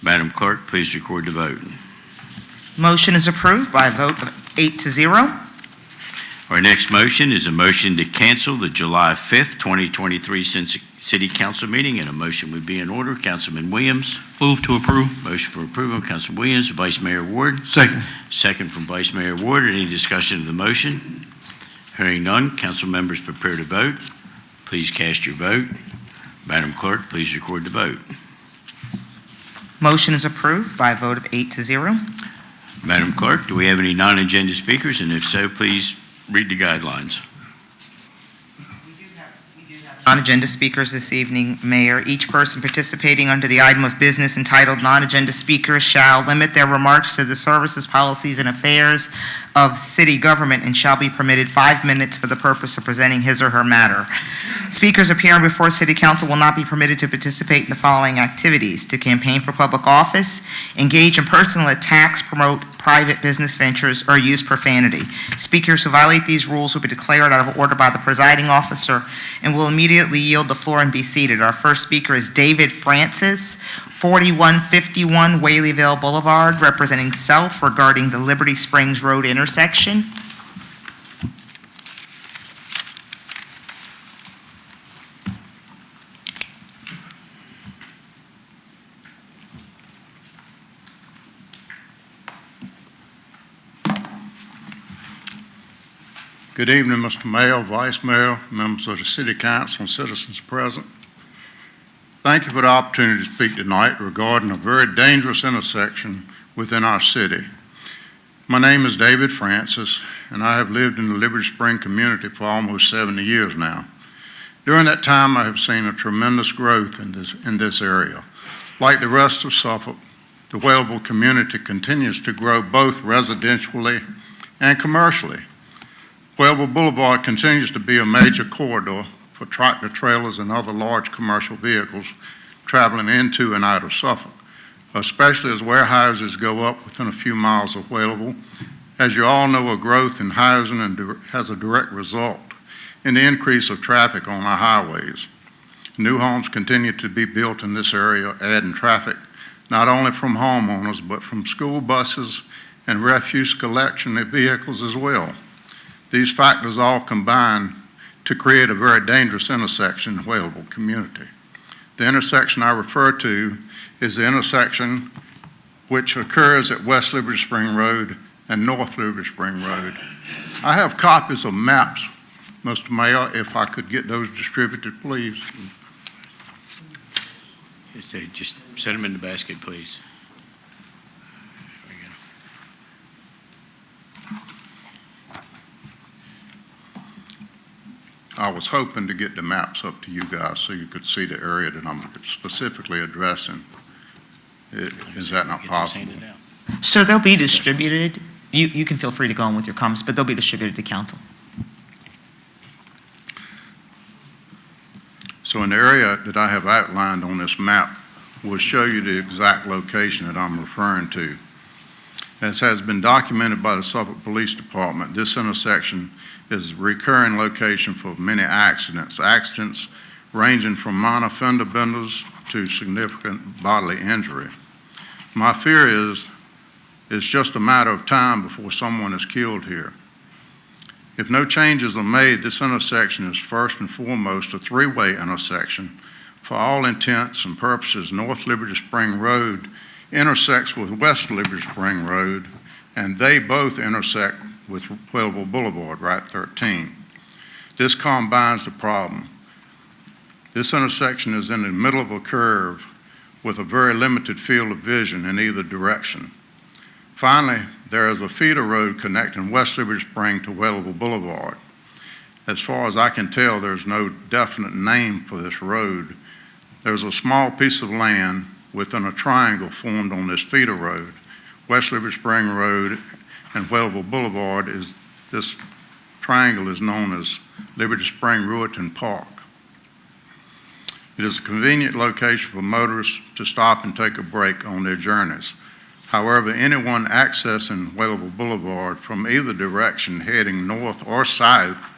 Madam Clerk, please record the vote.
Motion is approved by a vote of 8-0.
Our next motion is a motion to cancel the July 5th, 2023 City Council meeting, and a motion would be in order. Councilman Williams.
Move to approve.
Motion for approval, Councilman Williams. Vice Mayor Ward.
Second.
Second from Vice Mayor Ward. Any discussion of the motion? Hearing none, council members prepare to vote. Please cast your vote. Madam Clerk, please record the vote.
Motion is approved by a vote of 8-0.
Madam Clerk, do we have any non-agenda speakers? And if so, please read the guidelines.
Non-agenda speakers this evening, Mayor. Each person participating under the item of business entitled non-agenda speakers shall limit their remarks to the services, policies, and affairs of city government and shall be permitted 5 minutes for the purpose of presenting his or her matter. Speakers appearing before City Council will not be permitted to participate in the following activities: to campaign for public office, engage in personal attacks, promote private business ventures, or use profanity. Speakers who violate these rules will be declared out of order by the presiding officer and will immediately yield the floor and be seated. Our first speaker is David Francis, 4151 Whaleyville Boulevard, representing Self regarding the Liberty Springs Road intersection.
Good evening, Mr. Mayor, Vice Mayor, members of the City Council, and citizens present. Thank you for the opportunity to speak tonight regarding a very dangerous intersection within our city. My name is David Francis, and I have lived in the Liberty Spring community for almost 70 years now. During that time, I have seen a tremendous growth in this area. Like the rest of Suffolk, the Whaleville community continues to grow both residentially and commercially. Whaleville Boulevard continues to be a major corridor for tractor trailers and other large commercial vehicles traveling into and out of Suffolk, especially as warehouses go up within a few miles of Whaleville. As you all know, a growth in housing has a direct result in the increase of traffic on our highways. New homes continue to be built in this area, adding traffic not only from homeowners, but from school buses and refuse collection vehicles as well. These factors all combine to create a very dangerous intersection in the Whaleville community. The intersection I refer to is the intersection which occurs at West Liberty Spring Road and North Liberty Spring Road. I have copies of maps, Mr. Mayor, if I could get those distributed, please.
Just set them in the basket, please. There we go.
I was hoping to get the maps up to you guys so you could see the area that I'm specifically addressing. Is that not possible?
So they'll be distributed. You can feel free to go on with your comments, but they'll be distributed to council.
So in the area that I have outlined on this map will show you the exact location that I'm referring to. As has been documented by the Suffolk Police Department, this intersection is a recurring location for many accidents ranging from minor fender benders to significant bodily injury. My fear is it's just a matter of time before someone is killed here. If no changes are made, this intersection is first and foremost a three-way intersection. For all intents and purposes, North Liberty Spring Road intersects with West Liberty Spring Road, and they both intersect with Whaleville Boulevard, Route 13. This combines the problem. This intersection is in the middle of a curve with a very limited field of vision in either direction. Finally, there is a feeder road connecting West Liberty Spring to Whaleville Boulevard. As far as I can tell, there's no definite name for this road. There's a small piece of land within a triangle formed on this feeder road. West Liberty Spring Road and Whaleville Boulevard this triangle is known as Liberty Spring Rueton Park. It is a convenient location for motorists to stop and take a break on their journeys. However, anyone accessing Whaleville Boulevard from either direction heading north or south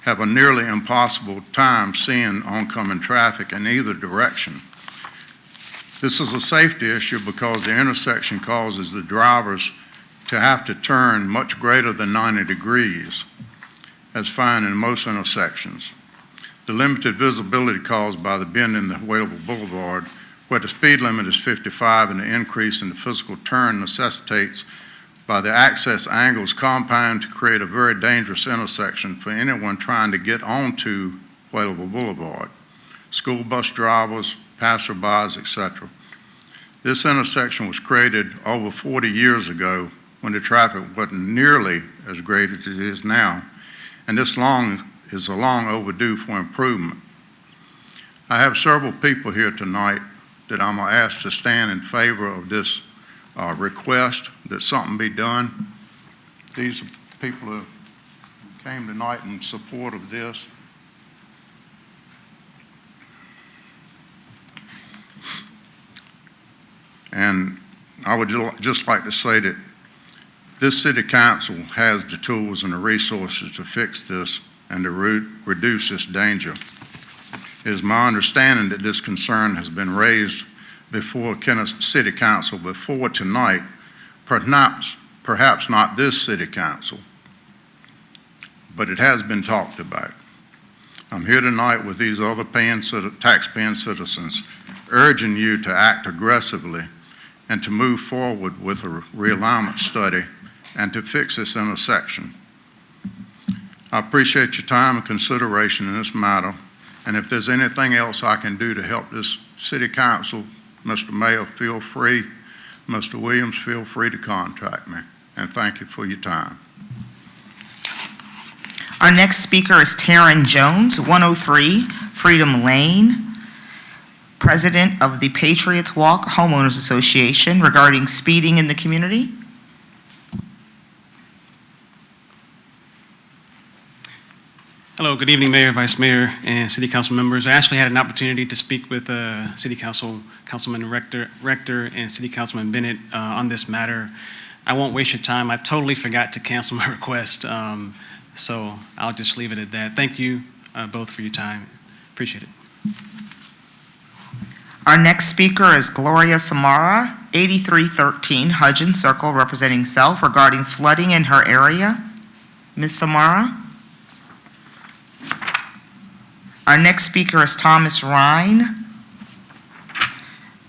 have a nearly impossible time seeing oncoming traffic in either direction. This is a safety issue because the intersection causes the drivers to have to turn much greater than 90 degrees, as found in most intersections. The limited visibility caused by the bend in the Whaleville Boulevard, where the speed limit is 55 and the increase in the physical turn necessitates by the access angles compound to create a very dangerous intersection for anyone trying to get onto Whaleville Boulevard, school bus drivers, passerbys, etc. This intersection was created over 40 years ago when the traffic wasn't nearly as great as it is now, and this is long overdue for improvement. I have several people here tonight that I'm going to ask to stand in favor of this request that something be done. These are people who came tonight in support of this. And I would just like to say that this city council has the tools and the resources to fix this and to reduce this danger. It is my understanding that this concern has been raised before City Council before tonight, perhaps not this City Council, but it has been talked about. I'm here tonight with these other tax-paying citizens, urging you to act aggressively and to move forward with a realignment study and to fix this intersection. I appreciate your time and consideration in this matter, and if there's anything else I can do to help this City Council, Mr. Mayor, feel free. Mr. Williams, feel free to contact me. and thank you for your time.
Our next speaker is Taryn Jones, 103 Freedom Lane, President of the Patriots Walk Homeowners Association, regarding speeding in the community.
Hello, good evening, Mayor, Vice Mayor, and City Council members. I actually had an opportunity to speak with City Council, Councilman Rector, and City Councilman Bennett on this matter. I won't waste your time. I totally forgot to cancel my request, so I'll just leave it at that. Thank you both for your time. Appreciate it.
Our next speaker is Gloria Samara, 8313 Hudgens Circle, representing self, regarding flooding in her area. Ms. Samara? Our next speaker is Thomas Rain,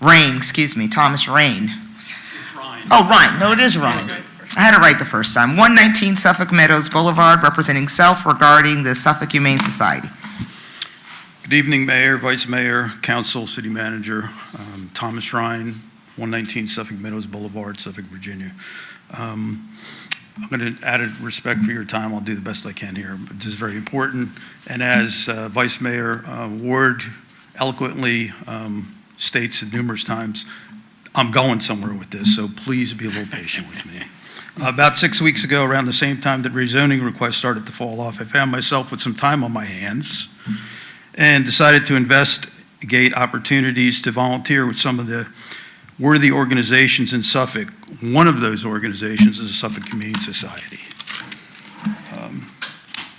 Thomas Rain.
It's Ryan.
Oh, Ryan, no, it is Ryan. I had it right the first time. 119 Suffolk Meadows Boulevard, representing self, regarding the Suffolk Humane Society.
Good evening, Mayor, Vice Mayor, Council, City Manager. Thomas Ryan, 119 Suffolk Meadows Boulevard, Suffolk, Virginia. I'm going to, out of respect for your time, I'll do the best I can here. This is very important. And as Vice Mayor Ward eloquently states numerous times, I'm going somewhere with this, so please be a little patient with me. About 6 weeks ago, around the same time that rezoning requests started to fall off, I found myself with some time on my hands and decided to investigate opportunities to volunteer with some of the worthy organizations in Suffolk. One of those organizations is the Suffolk Humane Society.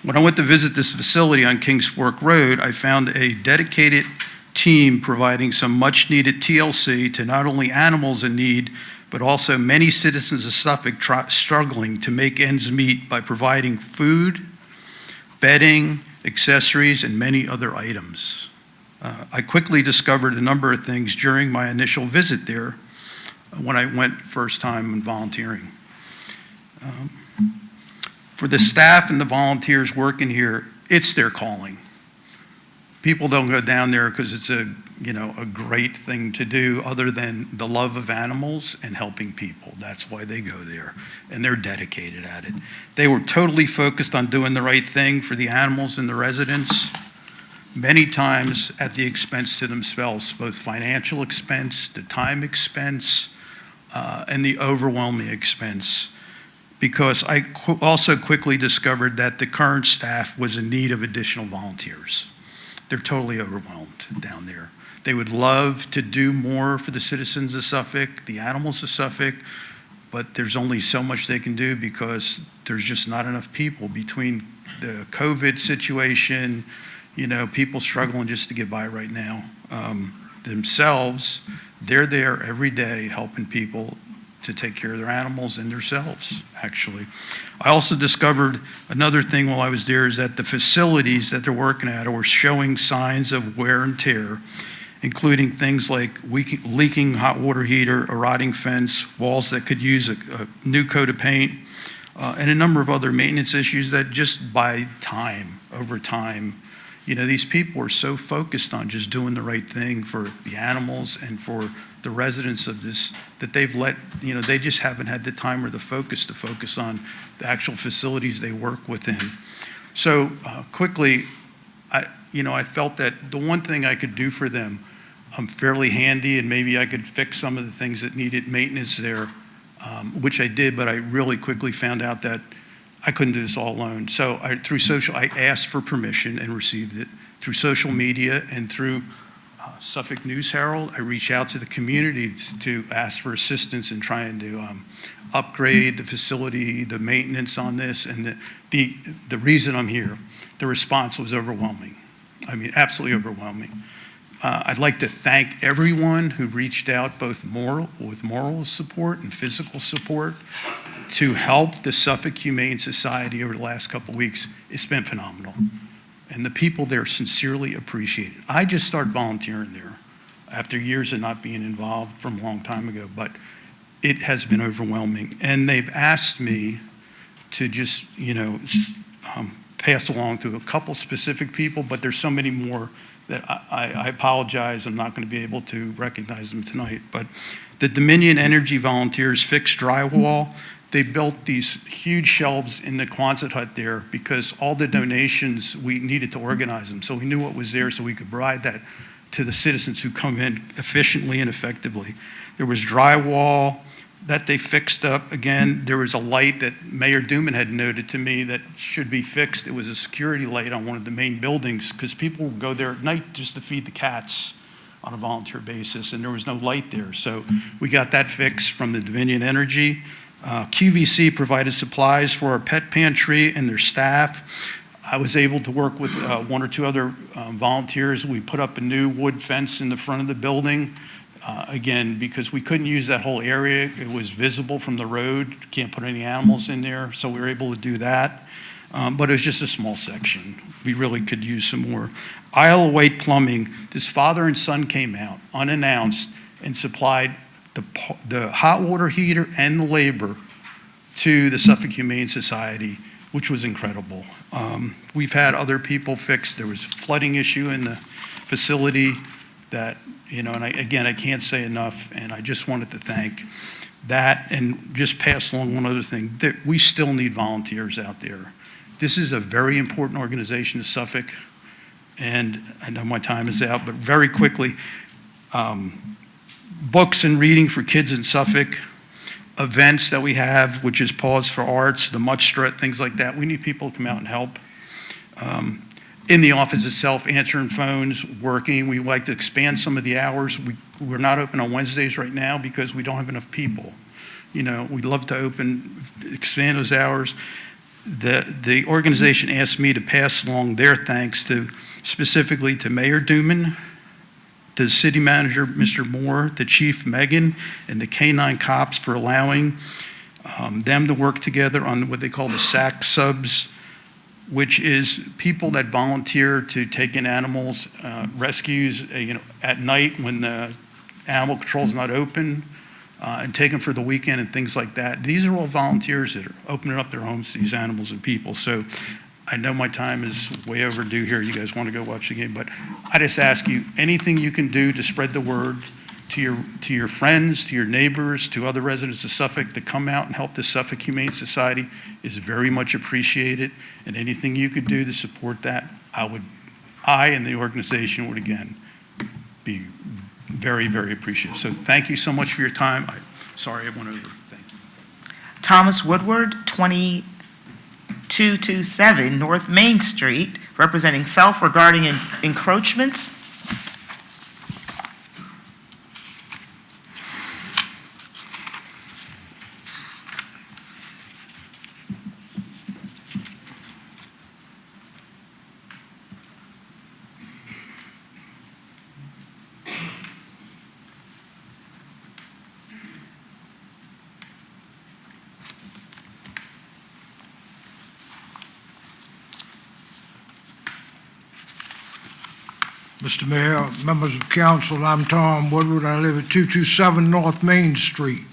When I went to visit this facility on Kings Fork Road, I found a dedicated team providing some much-needed TLC to not only animals in need, but also many citizens of Suffolk struggling to make ends meet by providing food, bedding, accessories, and many other items. I quickly discovered a number of things during my initial visit there when I went first time in volunteering. For the staff and the volunteers working here, it's their calling. People don't go down there because it's a great thing to do other than the love of animals and helping people. That's why they go there, and they're dedicated at it. They were totally focused on doing the right thing for the animals and the residents, many times at the expense to themselves, both financial expense, the time expense, and the overwhelming expense. Because I also quickly discovered that the current staff was in need of additional volunteers. They're totally overwhelmed down there. They would love to do more for the citizens of Suffolk, the animals of Suffolk, but there's only so much they can do because there's just not enough people between the COVID situation, people struggling just to get by right now. Themselves, they're there every day helping people to take care of their animals and themselves, actually. I also discovered another thing while I was there is that the facilities that they're working at were showing signs of wear and tear, including things like leaking hot water heater, a rotting fence, walls that could use a new coat of paint, and a number of other maintenance issues that just by time, over time, these people are so focused on just doing the right thing for the animals and for the residents of this, that they've they just haven't had the time or the focus to focus on the actual facilities they work within. So quickly, I felt that the one thing I could do for them, I'm fairly handy and maybe I could fix some of the things that needed maintenance there, which I did, but I really quickly found out that I couldn't do this all alone. So I asked for permission and received it. Through social media and through Suffolk News Herald, I reached out to the community to ask for assistance in trying to upgrade the facility, the maintenance on this, and the reason I'm here, the response was overwhelming. I mean, absolutely overwhelming. I'd like to thank everyone who reached out, both with moral support and physical support, to help the Suffolk Humane Society over the last couple of weeks. It's been phenomenal. And the people there sincerely appreciate it. I just started volunteering there after years of not being involved from a long time ago, but it has been overwhelming. And they've asked me to just, pass along to a couple specific people, but there's so many more that I apologize. I'm not going to be able to recognize them tonight. But the Dominion Energy volunteers fixed drywall. They built these huge shelves in the Quonset hut there because all the donations, we needed to organize them. So we knew what was there so we could provide that to the citizens who come in efficiently and effectively. There was drywall that they fixed up. Again, there was a light that Mayor Duman had noted to me that should be fixed. It was a security light on one of the main buildings because people would go there at night just to feed the cats on a volunteer basis, and there was no light there. So we got that fixed from the Dominion Energy. QVC provided supplies for our pet pantry and their staff. I was able to work with one or two other volunteers. We put up a new wood fence in the front of the building. Again, because we couldn't use that whole area. It was visible from the road. Can't put any animals in there, so we were able to do that. But it was just a small section. We really could use some more. Isle of Wight Plumbing, this father and son came out unannounced and supplied the hot water heater and the labor to the Suffolk Humane Society, which was incredible. We've had other people fix. There was a flooding issue in the facility that, and I can't say enough, and I just wanted to thank that and just pass along one other thing. We still need volunteers out there. This is a very important organization to Suffolk, and I know my time is out, but very quickly, books and reading for kids in Suffolk, events that we have, which is Pause for Arts, the Mutt Strut, things like that. We need people to come out and help. In the office itself, answering phones, working. We like to expand some of the hours. We're not open on Wednesdays right now because we don't have enough people. We'd love to expand those hours. The organization asked me to pass along their thanks specifically to Mayor Duman, the city manager, Mr. Moore, the chief, Megan, and the K-9 cops for allowing them to work together on what they call the SAC subs, which is people that volunteer to take in animals, rescues, at night when the animal control is not open, and take them for the weekend and things like that. These are all volunteers that are opening up their homes to these animals and people. So I know my time is way overdue here. You guys want to go watch the game, but I just ask you, anything you can do to spread the word to your friends, to your neighbors, to other residents of Suffolk to come out and help the Suffolk Humane Society is very much appreciated. And anything you could do to support that, I and the organization would again be very, very appreciative. So thank you so much for your time. Sorry I went over. Thank you.
Thomas Woodward, 2227 North Main Street, representing self regarding encroachments.
Mr. Mayor, members of council, I'm Tom Woodward. I live at 227 North Main Street.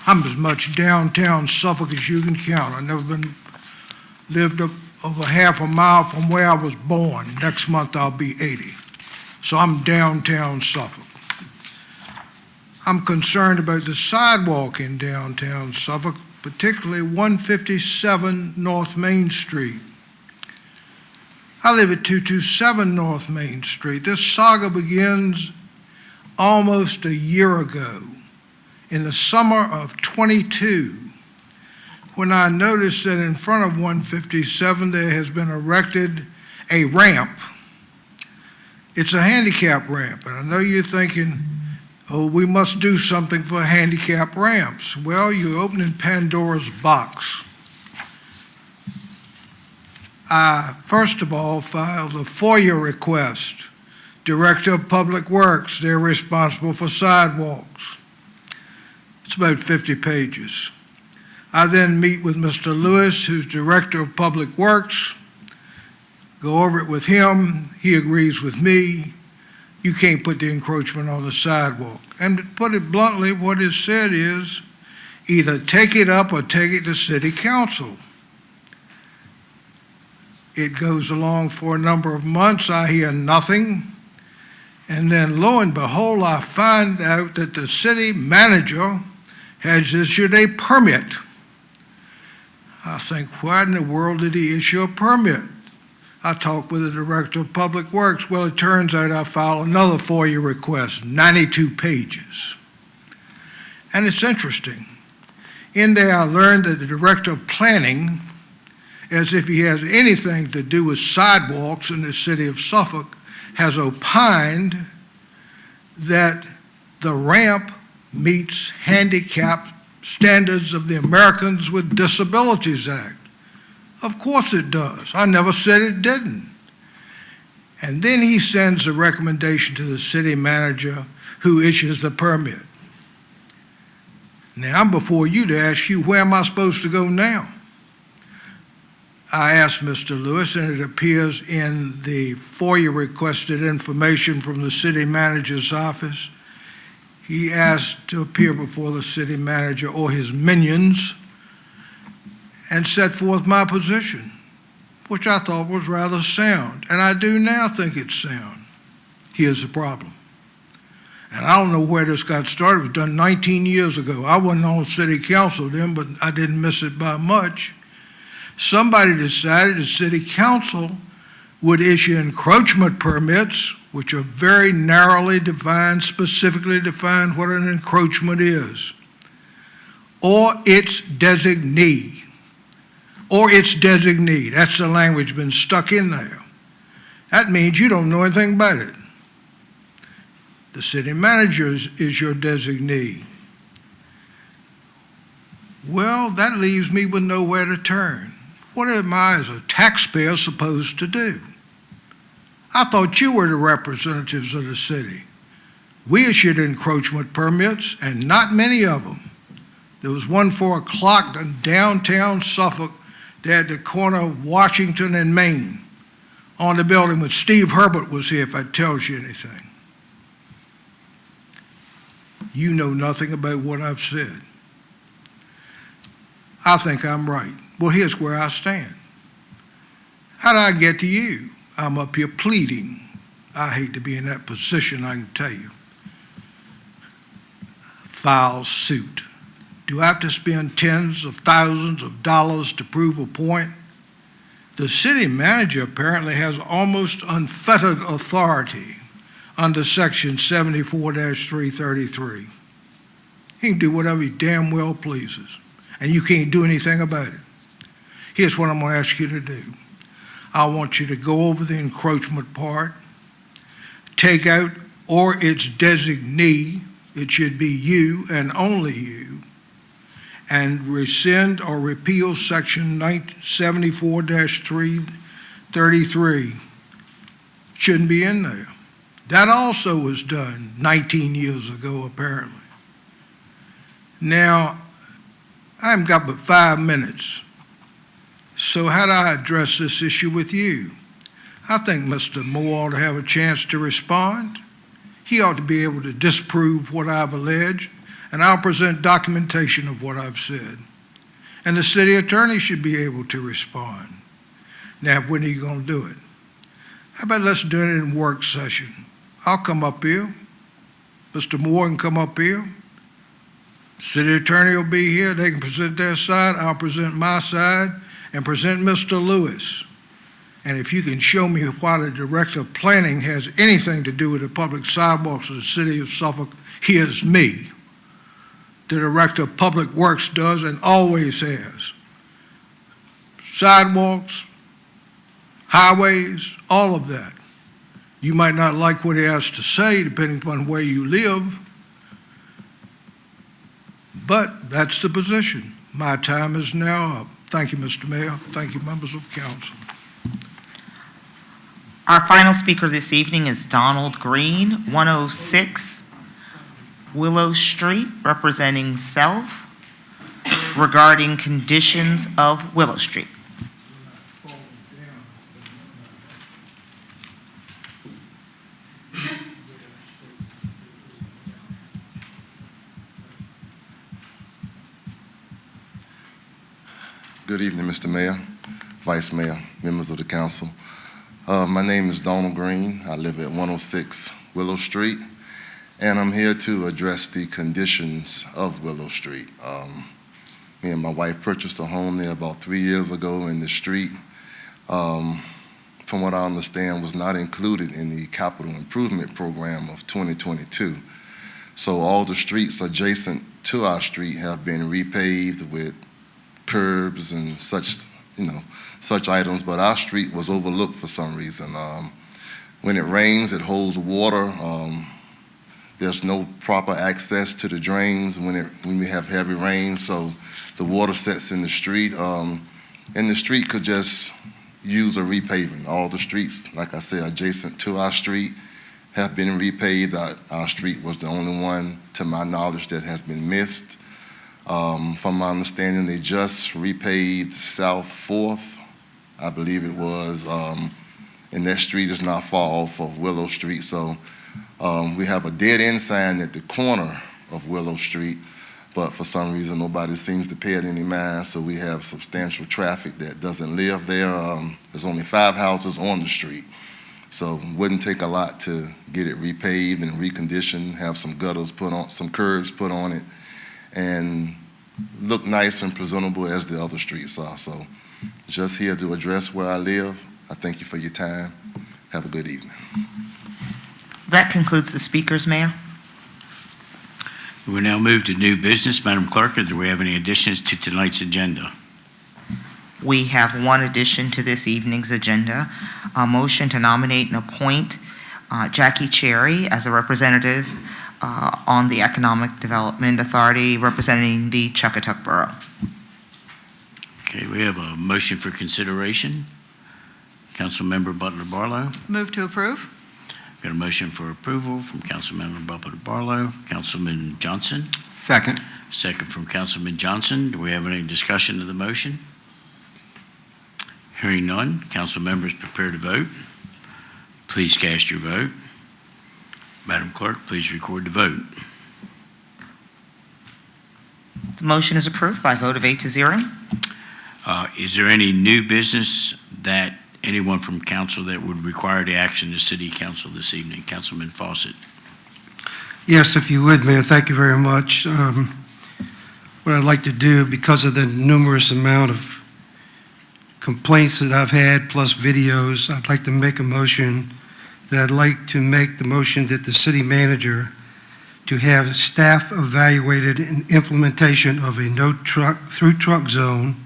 I'm as much downtown Suffolk as you can count. I've never lived up over half a mile from where I was born. Next month I'll be 80. So I'm downtown Suffolk. I'm concerned about the sidewalk in downtown Suffolk, particularly 157 North Main Street. I live at 227 North Main Street. This saga begins almost a year ago, in the summer of '22, when I noticed that in front of 157 there has been erected a ramp. It's a handicap ramp, and I know you're thinking, oh, we must do something for handicap ramps. Well, you're opening Pandora's box. I, first of all, filed a FOIA request. Director of Public Works, they're responsible for sidewalks. It's about 50 pages. I then meet with Mr. Lewis, who's Director of Public Works, go over it with him. He agrees with me. You can't put the encroachment on the sidewalk. And to put it bluntly, what is said is either take it up or take it to City Council. It goes along for a number of months. I hear nothing. And then lo and behold, I find out that the city manager has issued a permit I think, why in the world did he issue a permit? I talked with the Director of Public Works. Well, it turns out I filed another FOIA request, 92 pages. And it's interesting. In there, I learned that the Director of Planning, as if he has anything to do with sidewalks in the city of Suffolk, has opined that the ramp meets handicap standards of the Americans with Disabilities Act. Of course it does. I never said it didn't. And then he sends a recommendation to the city manager who issues the permit. Now, I'm before you to ask you, where am I supposed to go now? I asked Mr. Lewis, and it appears in the FOIA requested information from the city manager's office. He asked to appear before the city manager or his minions and set forth my position, which I thought was rather sound, and I do now think it's sound. Here's the problem. And I don't know where this got started. It was done 19 years ago. I wasn't on city council then, but I didn't miss it by much. Somebody decided the city council would issue encroachment permits, which are very narrowly defined, specifically defined what an encroachment is, or its designee, That's the language been stuck in there. That means you don't know anything about it. The city manager is your designee. Well, that leaves me with nowhere to turn. What am I as a taxpayer supposed to do? I thought you were the representatives of the city. We issued encroachment permits, and not many of them. There was one for a clock in downtown Suffolk at the corner of Washington and Main on the building when Steve Herbert was here, if that tells you anything. You know nothing about what I've said. I think I'm right. Well, here's where I stand. How did I get to you? I'm up here pleading. I hate to be in that position, I can tell you. File suit. Do I have to spend tens of thousands of dollars to prove a point? The city manager apparently has almost unfettered authority under Section 74-333. He can do whatever he damn well pleases, and you can't do anything about it. Here's what I'm going to ask you to do. I want you to go over the encroachment part, take out or its designee, it should be you and only you, and rescind or repeal Section 74-333. Shouldn't be in there. That also was done 19 years ago, apparently. Now, I haven't got but 5 minutes. So how do I address this issue with you? I think Mr. Moore ought to have a chance to respond. He ought to be able to disprove what I've alleged, and I'll present documentation of what I've said. And the city attorney should be able to respond. Now, when are you going to do it? How about let's do it in work session? I'll come up here. Mr. Moore can come up here. City attorney will be here. They can present their side. I'll present my side and present Mr. Lewis. And if you can show me why the director of planning has anything to do with the public sidewalks of the city of Suffolk, here's me. The director of public works does and always has. Sidewalks, highways, all of that. You might not like what he has to say depending upon where you live, but that's the position. My time is now up. Thank you, Mr. Mayor. Thank you, members of council.
Our final speaker this evening is Donald Green, 106 Willow Street, representing Self, regarding conditions of Willow Street.
Good evening, Mr. Mayor, Vice Mayor, members of the council. My name is Donald Green. I live at 106 Willow Street, and I'm here to address the conditions of Willow Street. Me and my wife purchased a home there about 3 years ago, in the street, from what I understand, was not included in the capital improvement program of 2022. So all the streets adjacent to our street have been repaved with curbs and such, such items, but our street was overlooked for some reason. When it rains, it holds water. There's no proper access to the drains when we have heavy rain, so the water sets in the street, and the street could just use a repaving. All the streets, like I said, adjacent to our street have been repaved. Our street was the only one, to my knowledge, that has been missed. From my understanding, they just repaved South 4th, I believe it was, and that street is not far off of Willow Street. So we have a dead-end sign at the corner of Willow Street, but for some reason, nobody seems to pay it any mind, so we have substantial traffic that doesn't live there. There's only 5 houses on the street, so it wouldn't take a lot to get it repaved and reconditioned, have some gutters put on, some curbs put on it, and look nice and presentable as the other streets are. So just here to address where I live. I thank you for your time. Have a good evening.
That concludes the speakers, Mayor.
We will now move to new business. Madam Clerk, do we have any additions to tonight's agenda?
We have one addition to this evening's agenda, a motion to nominate and appoint Jackie Cherry as a representative on the Economic Development Authority representing the Chuckatuck Borough.
Okay, we have a motion for consideration. Councilmember Butler Barlow.
Move to approve.
Got a motion for approval from Councilmember Butler Barlow. Councilman Johnson.
Second.
Second from Councilman Johnson. Do we have any discussion of the motion? Hearing none, council members prepare to vote. Please cast your vote. Madam Clerk, please record the vote.
The motion is approved by a vote of 8-0.
Is there any new business that anyone from council that would require the action of the city council this evening? Councilman Fawcett.
Yes, if you would, Mayor, thank you very much. What I'd like to do, because of the numerous amount of complaints that I've had, plus videos, I'd like to make a motion that I'd like to make the motion that the city manager to have staff evaluated an implementation of a no truck, through truck zone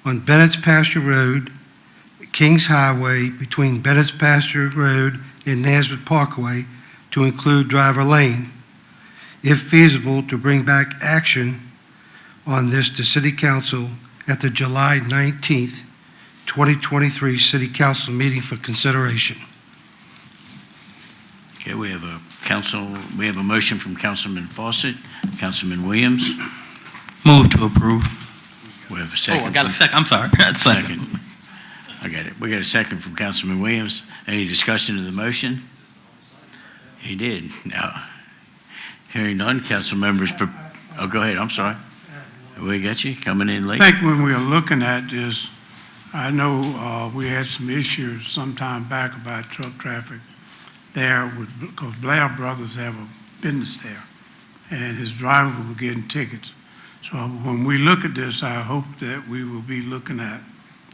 on Bennett's Pasture Road, Kings Highway, between Bennett's Pasture Road and Nazareth Parkway, to include driver lane. If feasible, to bring back action on this to City Council at the July 19th, 2023 City Council meeting for consideration.
Okay, we have a motion from Councilman Fawcett. Councilman Williams.
Move to approve.
We have a second.
Oh, I got a second. I'm sorry.
Second. I got it. We got a second from Councilman Williams. Any discussion of the motion? He did. Now, hearing none, council members. Oh, go ahead. I'm sorry. We got you coming in late.
I think when we are looking at this, I know we had some issues some time back about truck traffic there because Blair Brothers have a business there, and his drivers were getting tickets. So when we look at this, I hope that we will be looking at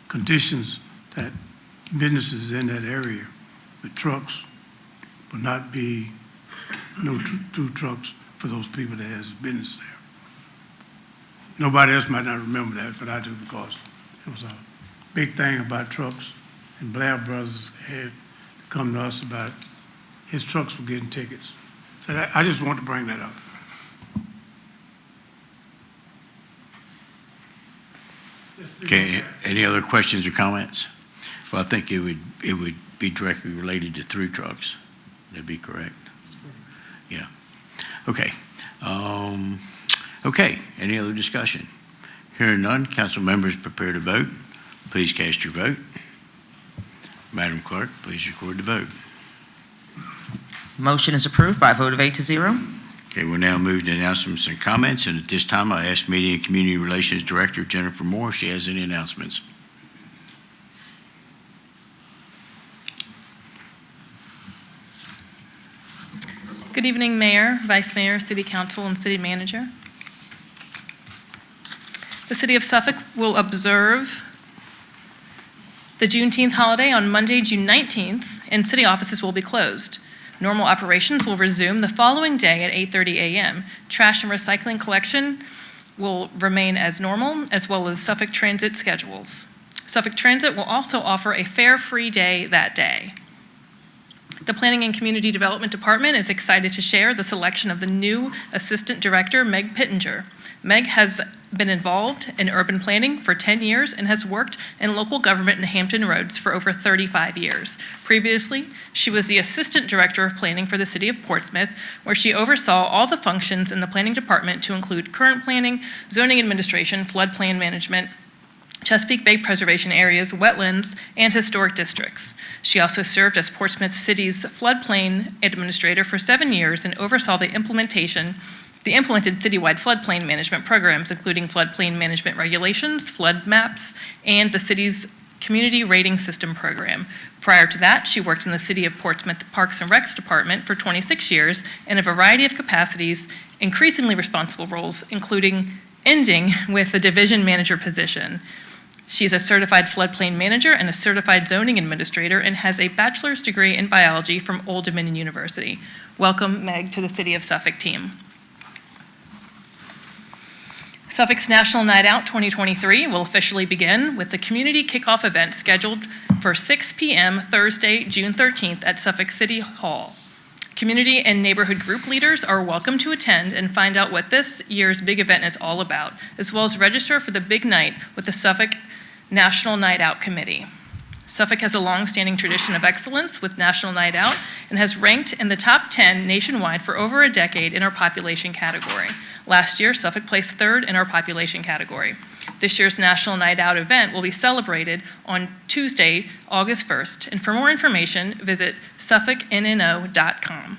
conditions that businesses in that area with trucks will not be no through trucks for those people that has business there. Nobody else might not remember that, but I do, because it was a big thing about trucks, and Blair Brothers had come to us about his trucks were getting tickets. So I just want to bring that up.
Okay, any other questions or comments? Well, I think it would be directly related to through trucks. That'd be correct. Yeah. Okay. Okay, any other discussion? Hearing none, council members prepare to vote. Please cast your vote. Madam Clerk, please record the vote.
Motion is approved by a vote of 8-0.
Okay, we'll now move to announcements and comments, and at this time, I ask Media and Community Relations Director Jennifer Moore if she has any announcements.
Good evening, Mayor, Vice Mayor, City Council, and City Manager.
The City of Suffolk will observe the Juneteenth holiday on Monday, June 19th, and city offices will be closed. Normal operations will resume the following day at 8:30 a.m. Trash and recycling collection will remain as normal, as well as Suffolk Transit schedules. Suffolk Transit will also offer a fare-free day that day. The Planning and Community Development Department is excited to share the selection of the new Assistant Director, Meg Pittenger. Meg has been involved in urban planning for 10 years and has worked in local government in Hampton Roads for over 35 years. Previously, she was the Assistant Director of Planning for the City of Portsmouth, where she oversaw all the functions in the planning department to include current planning, zoning administration, floodplain management, Chesapeake Bay preservation areas, wetlands, and historic districts. She also served as Portsmouth City's floodplain administrator for 7 years and oversaw the implemented citywide floodplain management programs, including floodplain management regulations, flood maps, and the city's community rating system program. Prior to that, she worked in the City of Portsmouth Parks and Recs Department for 26 years in a variety of capacities, increasingly responsible roles, including ending with the division manager position. She's a certified floodplain manager and a certified zoning administrator and has a bachelor's degree in biology from Old Dominion University. Welcome, Meg, to the City of Suffolk team. Suffolk's National Night Out 2023 will officially begin with the community kickoff event scheduled for 6 p.m. Thursday, June 13th at Suffolk City Hall. Community and neighborhood group leaders are welcome to attend and find out what this year's big event is all about, as well as register for the big night with the Suffolk National Night Out Committee. Suffolk has a long-standing tradition of excellence with National Night Out and has ranked in the top 10 nationwide for over a decade in our population category. Last year, Suffolk placed third in our population category. This year's National Night Out event will be celebrated on Tuesday, August 1st, and for more information, visit suffolknno.com.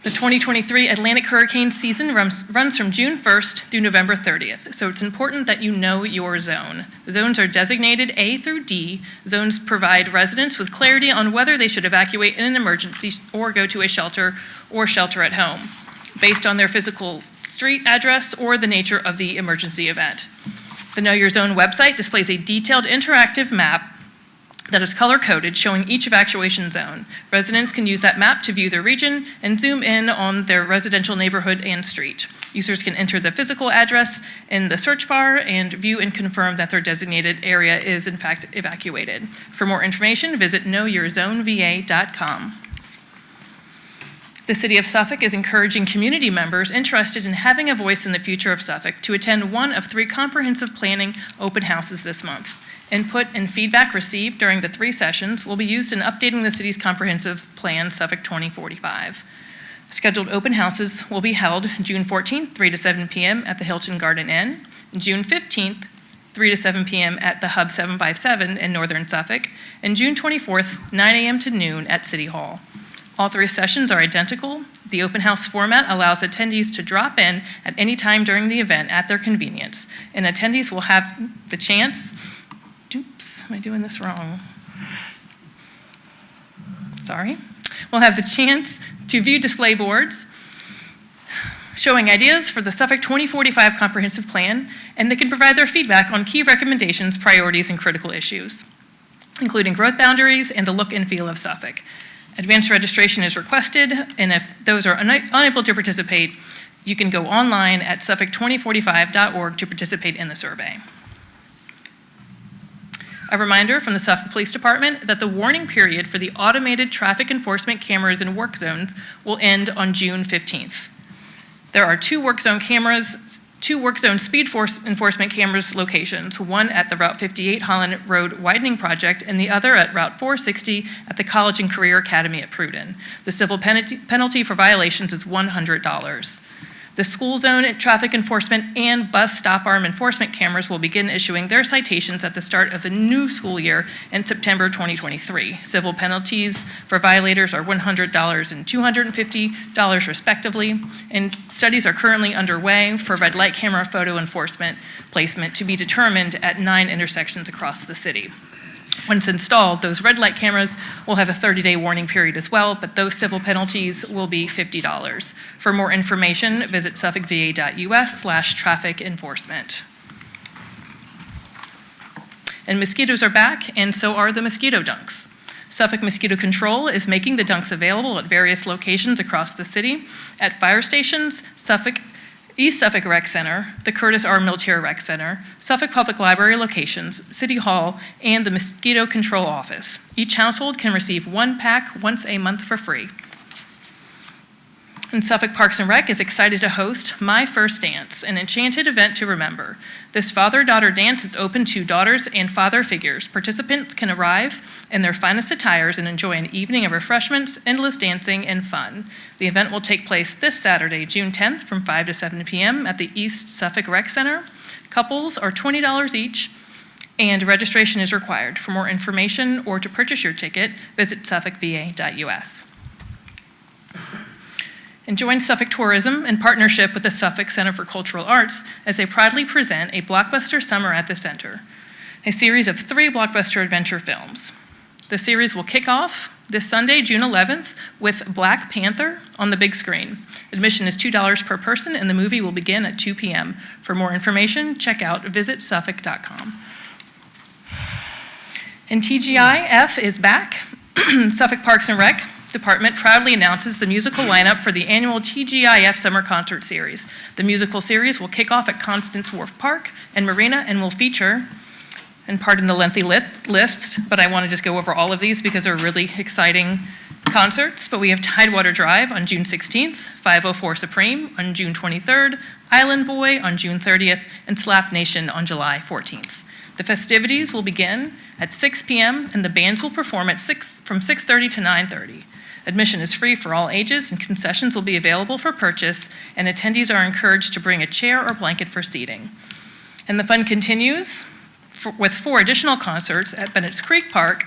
The 2023 Atlantic hurricane season runs from June 1st through November 30th, so it's important that you know your zone. Zones are designated A through D. Zones provide residents with clarity on whether they should evacuate in an emergency or go to a shelter or shelter at home, based on their physical street address or the nature of the emergency event. The Know Your Zone website displays a detailed interactive map that is color-coded showing each evacuation zone. Residents can use that map to view their region and zoom in on their residential neighborhood and street. Users can enter the physical address in the search bar and view and confirm that their designated area is in fact evacuated. For more information, visit knowyourzoneva.com. The City of Suffolk is encouraging community members interested in having a voice in the future of Suffolk to attend one of 3 comprehensive planning open houses this month. Input and feedback received during the 3 sessions will be used in updating the city's comprehensive plan, Suffolk 2045. Scheduled open houses will be held June 14th, 3 to 7 p.m. at the Hilton Garden Inn, June 15th, 3 to 7 p.m. at the Hub 757 in Northern Suffolk, and June 24th, 9 a.m. to noon at City Hall. All 3 sessions are identical. The open house format allows attendees to drop in at any time during the event at their convenience, and attendees will have the chance. Oops, am I doing this wrong? Sorry. We'll have the chance to view display boards showing ideas for the Suffolk 2045 Comprehensive Plan, and they can provide their feedback on key recommendations, priorities, and critical issues, including growth boundaries and the look and feel of Suffolk. Advanced registration is requested, and if those are unable to participate, you can go online at suffolk2045.org to participate in the survey. A reminder from the Suffolk Police Department that the warning period for the automated traffic enforcement cameras in work zones will end on June 15th. There are 2 work zone speed force enforcement cameras locations, one at the Route 58 Holland Road widening project and the other at Route 460 at the College and Career Academy at Pruden. The civil penalty for violations is $100. The school zone traffic enforcement and bus stop arm enforcement cameras will begin issuing their citations at the start of the new school year in September 2023. Civil penalties for violators are $100 and $250 respectively, and studies are currently underway for red light camera photo enforcement placement to be determined at 9 intersections across the city.
Once installed, those red light cameras will have a 30-day warning period as well, but those civil penalties will be $50. For more information, visit suffolkva.us/traffic enforcement. And mosquitoes are back, and so are the mosquito dunks. Suffolk Mosquito Control is making the dunks available at various locations across the city, at fire stations, East Suffolk Rec Center, the Curtis R. Military Rec Center, Suffolk Public Library locations, City Hall, and the Mosquito Control Office. Each household can receive one pack once a month for free. And Suffolk Parks and Rec is excited to host My First Dance, an enchanted event to remember. This father-daughter dance is open to daughters and father figures. Participants can arrive in their finest attires and enjoy an evening of refreshments, endless dancing, and fun. The event will take place this Saturday, June 10th, from 5 to 7 p.m. at the East Suffolk Rec Center. Couples are $20 each, and registration is required. For more information or to purchase your ticket, visit suffolkva.us. And join Suffolk Tourism in partnership with the Suffolk Center for Cultural Arts as they proudly present a blockbuster summer at the center, a series of 3 blockbuster adventure films. The series will kick off this Sunday, June 11th, with Black Panther on the big screen. Admission is $2 per person, and the movie will begin at 2 p.m. For more information, check out visitsuffolk.com. And TGIF is back. Suffolk Parks and Rec Department proudly announces the musical lineup for the annual TGIF Summer Concert Series. The musical series will kick off at Constance Wharf Park and Marina and will feature, and pardon the lengthy list, but I want to just go over all of these because they're really exciting concerts. But we have Tidewater Drive on June 16th, 504 Supreme on June 23rd, Island Boy on June 30th, and Slap Nation on July 14th. The festivities will begin at 6 p.m. and the bands will perform from 6:30 to 9:30. Admission is free for all ages, and concessions will be available for purchase, and attendees are encouraged to bring a chair or blanket for seating. And the fun continues with 4 additional concerts at Bennett's Creek Park,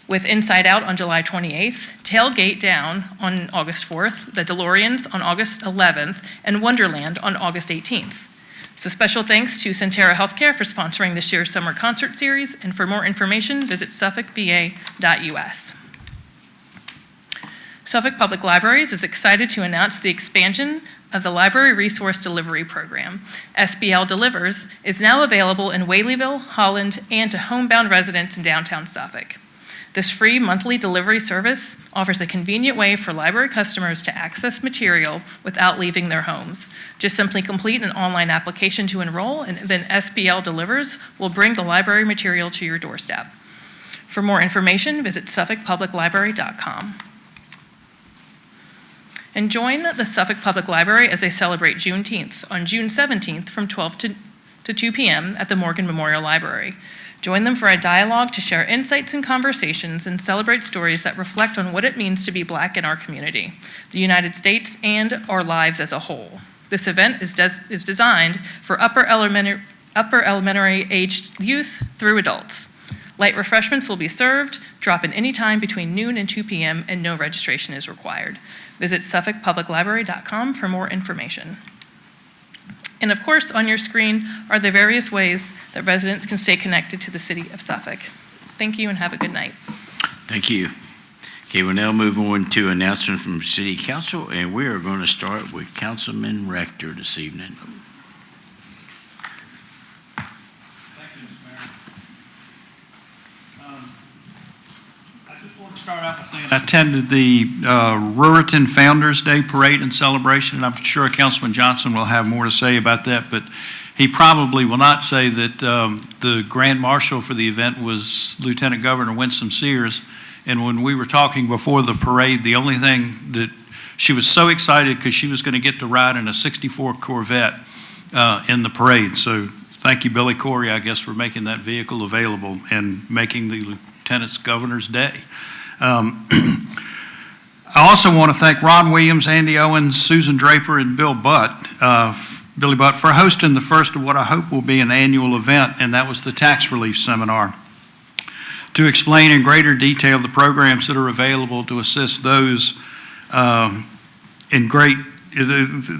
with Inside Out on July 28th, Tailgate Down on August 4th, the DeLoreans on August 11th, and Wonderland on August 18th. So special thanks to Centera Healthcare for sponsoring this year's summer concert series, and for more information, visit suffolkva.us. Suffolk Public Libraries is excited to announce the expansion of the Library Resource Delivery Program. SBL Delivers is now available in Whaleyville, Holland, and to homebound residents in downtown Suffolk. This free monthly delivery service offers a convenient way for library customers to access material without leaving their homes. Just simply complete an online application to enroll, and then SBL Delivers will bring the library material to your doorstep. For more information, visit suffolkpubliclibrary.com. And join the Suffolk Public Library as they celebrate Juneteenth on June 17th from 12 to 2 p.m. at the Morgan Memorial Library. Join them for a dialogue to share insights and conversations and celebrate stories that reflect on what it means to be Black in our community, the United States, and our lives as a whole. This event is designed for upper elementary aged youth through adults. Light refreshments will be served. Drop in any time between noon and 2 p.m. and no registration is required. Visit suffolkpubliclibrary.com for more information. And of course, on your screen are the various ways that residents can stay connected to the city of Suffolk. Thank you and have a good night.
Thank you. Okay, we'll now move on to announcement from City Council, and we are going to start with Councilman Rector this evening.
Start out by saying I attended the Ruritan Founders Day Parade and Celebration, and I'm sure Councilman Johnson will have more to say about that, but he probably will not say that the Grand Marshal for the event was Lieutenant Governor Winsome Sears, and when we were talking before the parade, the only thing that she was so excited because she was going to get to ride in a 64 Corvette in the parade. So thank you, Billy Corey, I guess, for making that vehicle available and making the Lieutenant's Governor's Day. I also want to thank Ron Williams, Andy Owens, Susan Draper, and Billy Butt for hosting the first of what I hope will be an annual event, and that was the Tax Relief Seminar, to explain in greater detail the programs that are available to assist those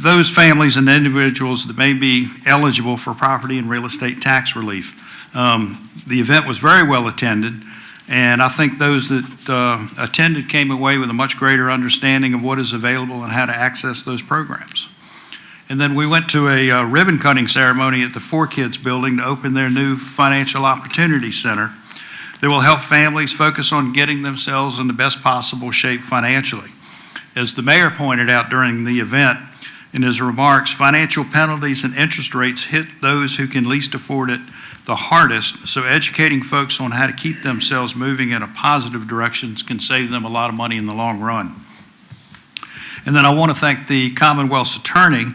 those families and individuals that may be eligible for property and real estate tax relief. The event was very well attended. And I think those that attended came away with a much greater understanding of what is available and how to access those programs. And then we went to a ribbon cutting ceremony at the 4Kids building to open their new Financial Opportunity Center that will help families focus on getting themselves in the best possible shape financially. As the mayor pointed out during the event in his remarks, financial penalties and interest rates hit those who can least afford it the hardest, so educating folks on how to keep themselves moving in a positive direction can save them a lot of money in the long run. And then I want to thank the Commonwealth's attorney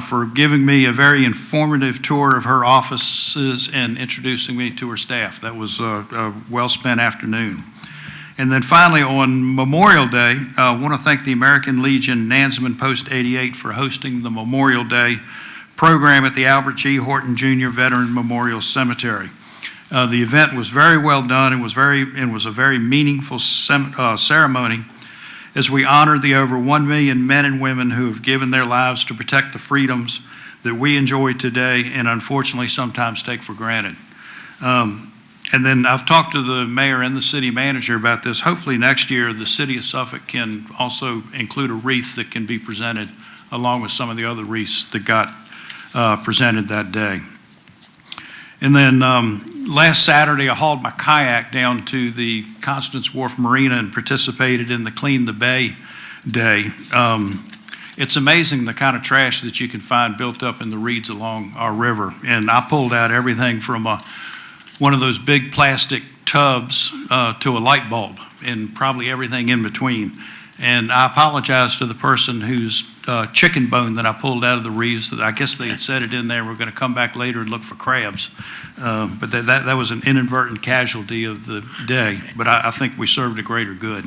for giving me a very informative tour of her offices and introducing me to her staff. That was a well-spent afternoon. And then finally, on Memorial Day, I want to thank the American Legion Nansemond Post 88 for hosting the Memorial Day program at the Albert G. Horton Jr. Veteran Memorial Cemetery. The event was very well done and was a very meaningful ceremony as we honored the over 1 million men and women who have given their lives to protect the freedoms that we enjoy today and unfortunately sometimes take for granted. And then I've talked to the mayor and the city manager about this. Hopefully next year the city of Suffolk can also include a wreath that can be presented along with some of the other wreaths that got presented that day. And then last Saturday, I hauled my kayak down to the Constance Wharf Marina and participated in the Clean the Bay Day. It's amazing the kind of trash that you can find built up in the reeds along our river. And I pulled out everything from one of those big plastic tubs to a light bulb and probably everything in between. And I apologize to the person whose chicken bone that I pulled out of the reeds, that I guess they had set it in there. We're going to come back later and look for crabs. But that was an inadvertent casualty of the day. But I think we served a greater good.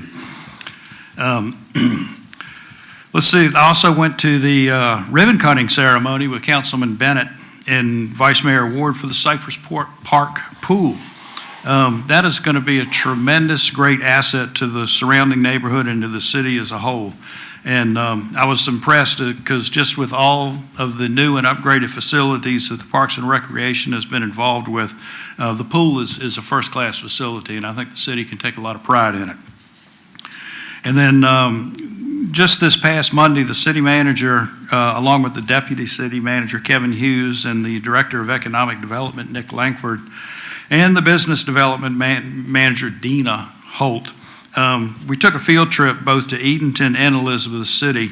Let's see, I also went to the ribbon cutting ceremony with Councilman Bennett and Vice Mayor Ward for the Cypress Park Pool. That is going to be a tremendous, great asset to the surrounding neighborhood and to the city as a whole. And I was impressed because just with all of the new and upgraded facilities that the Parks and Recreation has been involved with, the pool is a first-class facility, and I think the city can take a lot of pride in it. And then just this past Monday, the city manager, along with the deputy city manager, Kevin Hughes, and the director of economic development, Nick Langford, and the business development manager, Dina Holt, we took a field trip both to Edenton and Elizabeth City,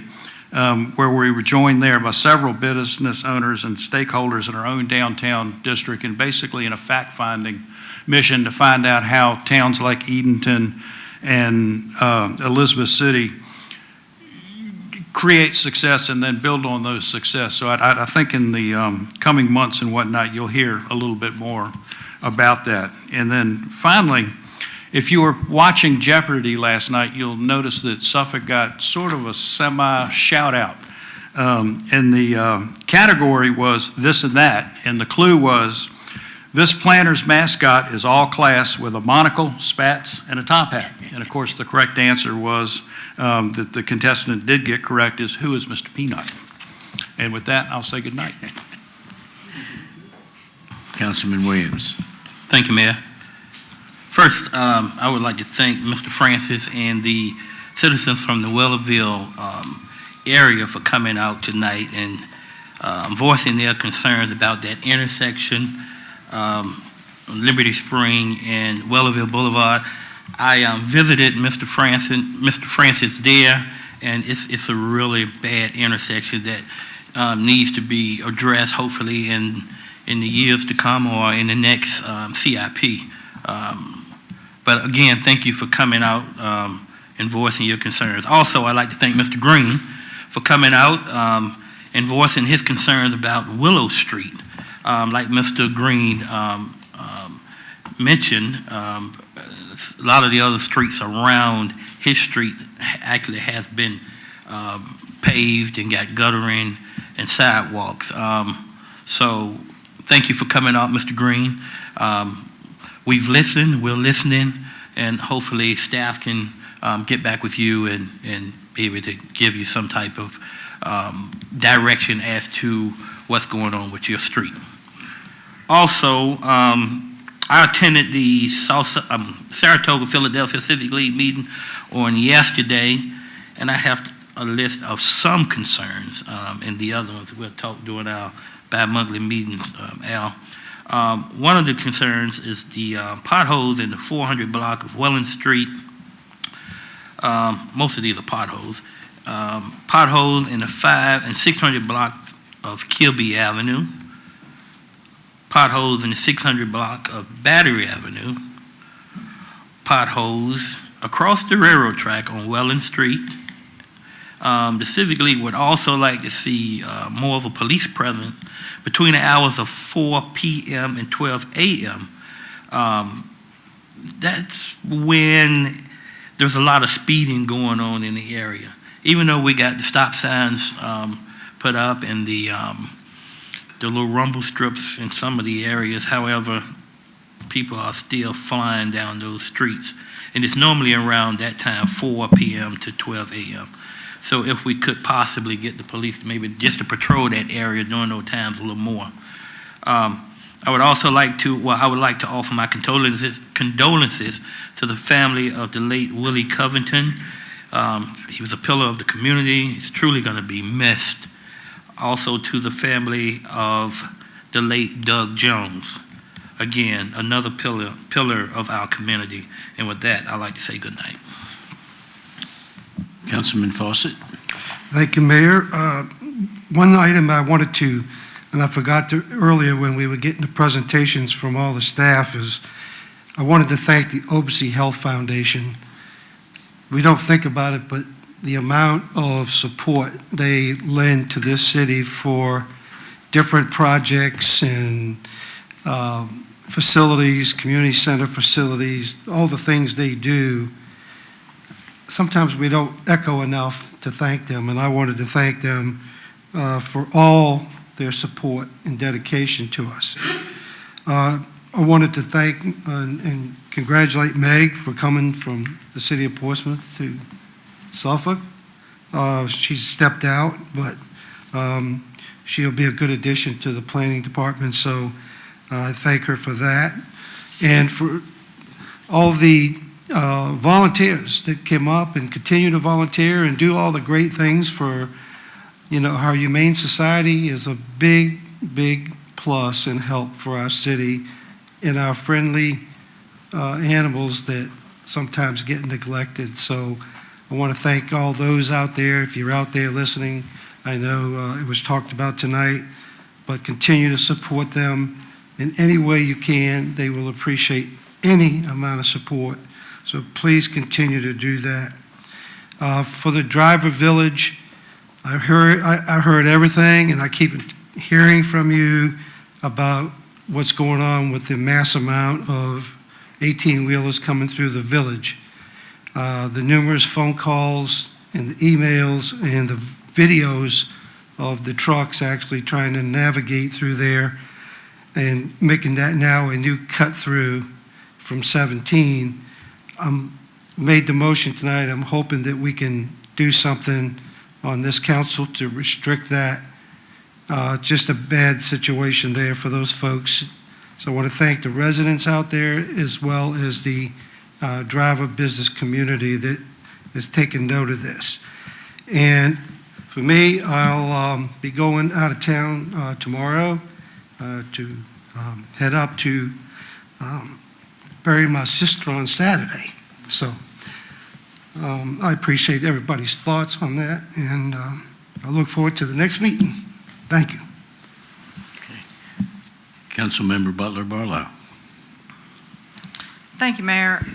where we were joined there by several business owners and stakeholders in our own downtown district, and basically in a fact-finding mission to find out how towns like Edenton and Elizabeth City create success and then build on those success. So I think in the coming months and whatnot, you'll hear a little bit more about that. And then finally, if you were watching Jeopardy last night, you'll notice that Suffolk got sort of a semi-shout out. And the category was this and that, and the clue was, this planter's mascot is all class with a monocle, spats, and a top hat. And of course, the correct answer was that the contestant did get correct is, who is Mr. Peanut? And with that, I'll say goodnight.
Councilman Williams.
Thank you, Mayor. First, I would like to thank Mr. Francis and the citizens from the Wellerville area for coming out tonight and voicing their concerns about that intersection, Liberty Spring and Wellerville Boulevard. I visited Mr. Francis there, and it's a really bad intersection that needs to be addressed, hopefully in the years to come or in the next CIP. But again, thank you for coming out and voicing your concerns. Also, I'd like to thank Mr. Green for coming out and voicing his concerns about Willow Street. Like Mr. Green mentioned, a lot of the other streets around his street actually has been paved and got guttering and sidewalks. So thank you for coming out, Mr. Green. We've listened, we're listening, and hopefully staff can get back with you and be able to give you some type of direction as to what's going on with your street. Also, I attended the Saratoga, Philadelphia Civic League meeting on yesterday, and I have a list of some concerns, and the other ones we'll talk during our bi-monthly meetings, Al. One of the concerns is the potholes in the 400 block of Welland Street. Most of these are potholes. Potholes in the 500 and 600 blocks of Kilby Avenue. Potholes in the 600 block of Battery Avenue. Potholes across the railroad track on Welland Street. The Civic League would also like to see more of a police presence between the hours of 4 p.m. and 12 a.m. That's when there's a lot of speeding going on in the area. Even though we got the stop signs put up and the little rumble strips in some of the areas, however, people are still flying down those streets. And it's normally around that time, 4 p.m. to 12 a.m. So if we could possibly get the police maybe just to patrol that area during those times a little more. I would also like to, I would like to offer my condolences to the family of the late Willie Covington. He was a pillar of the community. He's truly going to be missed. Also to the family of the late Doug Jones. Again, another pillar of our community. And with that, I'd like to say good night.
Councilman Fawcett.
Thank you, Mayor. One item I wanted to, and I forgot to earlier when we were getting the presentations from all the staff, is I wanted to thank the Obici Health Foundation. We don't think about it, but the amount of support they lend to this city for different projects and facilities, community center facilities, all the things they do, sometimes we don't echo enough to thank them, and I wanted to thank them for all their support and dedication to us. I wanted to thank and congratulate Meg for coming from the city of Portsmouth to Suffolk. She's stepped out, but she'll be a good addition to the planning department, so I thank her for that. And for all the volunteers that came up and continue to volunteer and do all the great things for, our Humane Society is a big, big plus and help for our city and our friendly animals that sometimes get neglected. So I want to thank all those out there. If you're out there listening, I know it was talked about tonight, but continue to support them in any way you can. They will appreciate any amount of support. So please continue to do that. For the Driver Village, I heard everything, and I keep hearing from you about what's going on with the mass amount of 18-wheelers coming through the village. The numerous phone calls and the emails and the videos of the trucks actually trying to navigate through there and making that now a new cut through from 17. Made the motion tonight. I'm hoping that we can do something on this council to restrict that. Just a bad situation there for those folks. So I want to thank the residents out there as well as the driver business community that has taken note of this. And for me, I'll be going out of town tomorrow to head up to bury my sister on Saturday. So I appreciate everybody's thoughts on that, and I look forward to the next meeting. Thank you.
Councilmember Butler Barlow.
Thank you, Mayor.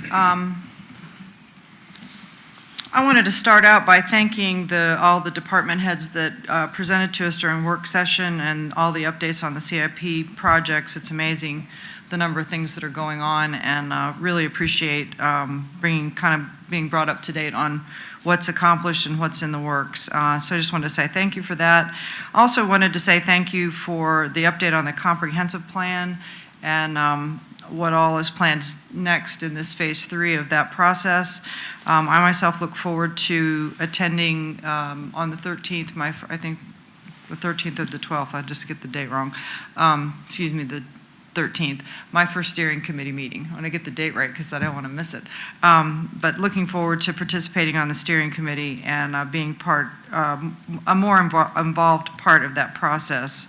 I wanted to start out by thanking all the department heads that presented to us during work session and all the updates on the CIP projects. It's amazing the number of things that are going on, and really appreciate being brought up to date on what's accomplished and what's in the works. So I just wanted to say thank you for that. Also wanted to say thank you for the update on the comprehensive plan and what all is planned next in this phase 3 of that process. I myself look forward to attending on the 13th, I think the 13th or the 12th, I just get the date wrong. The 13th, my first steering committee meeting. I want to get the date right because I don't want to miss it. But looking forward to participating on the steering committee and being a more involved part of that process.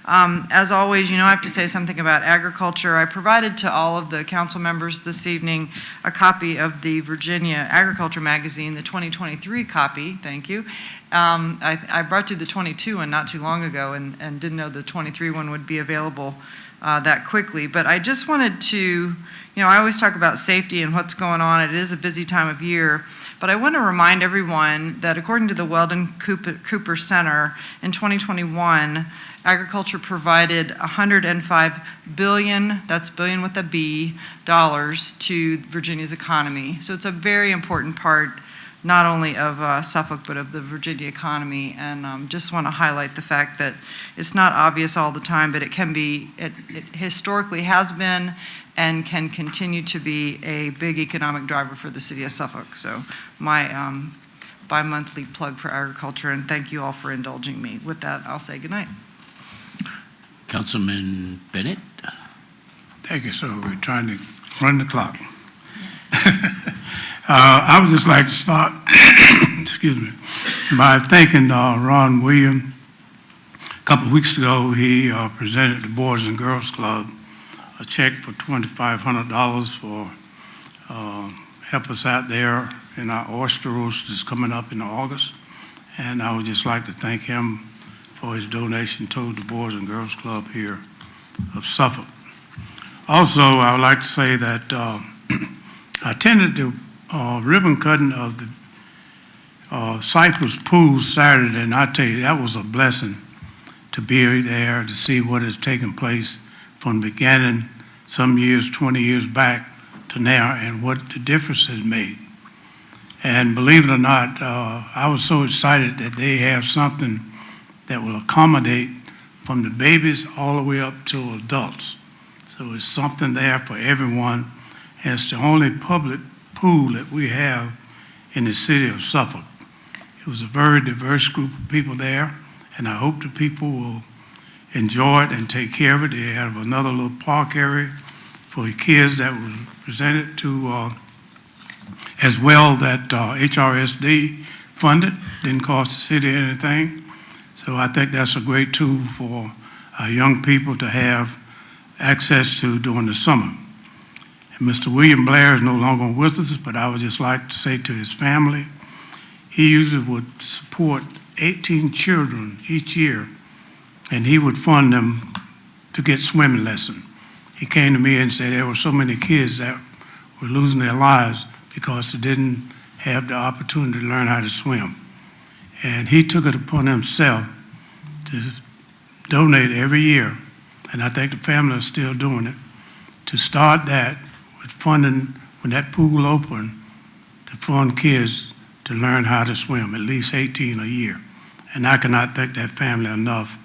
As always, I have to say something about agriculture. I provided to all of the council members this evening a copy of the Virginia Agriculture Magazine, the 2023 copy, thank you. I brought you the 22 one not too long ago and didn't know the 23 one would be available that quickly. But I just wanted to, I always talk about safety and what's going on. It is a busy time of year. But I want to remind everyone that according to the Weldon Cooper Center, in 2021, agriculture provided $105 billion, that's billion with a B, dollars to Virginia's economy. So it's a very important part, not only of Suffolk, but of the Virginia economy. And just want to highlight the fact that it's not obvious all the time, but it can be, it historically has been and can continue to be a big economic driver for the city of Suffolk. So my bi-monthly plug for agriculture, and thank you all for indulging me. With that, I'll say goodnight.
Councilman Bennett?
Thank you, sir. We're trying to run the clock. I would just like to start, excuse me, by thanking Ron Williams. A couple of weeks ago, he presented the Boys and Girls Club a check for $2,500 for help us out there in our oyster roasters coming up in August. And I would just like to thank him for his donation to the Boys and Girls Club here of Suffolk. Also, I would like to say that I attended the ribbon cutting of the Cypress Pool Saturday, and I tell you, that was a blessing to be there, to see what has taken place from the beginning, some years, 20 years back to now, and what the difference has made. And believe it or not, I was so excited that they have something that will accommodate from the babies all the way up to adults. So it's something there for everyone. And it's the only public pool that we have in the city of Suffolk. It was a very diverse group of people there, and I hope the people will enjoy it and take care of it. They have another little park area for the kids that was presented to as well, that HRSD funded, didn't cost the city anything. So I think that's a great tool for our young people to have access to during the summer. And Mr. William Blair is no longer with us, but I would just like to say to his family, he usually would support 18 children each year, and he would fund them to get swimming lessons. He came to me and said there were so many kids that were losing their lives because they didn't have the opportunity to learn how to swim. And he took it upon himself to donate every year, and I think the family is still doing it, to start that with funding when that pool opened, to fund kids to learn how to swim, at least 18 a year. And I cannot thank that family enough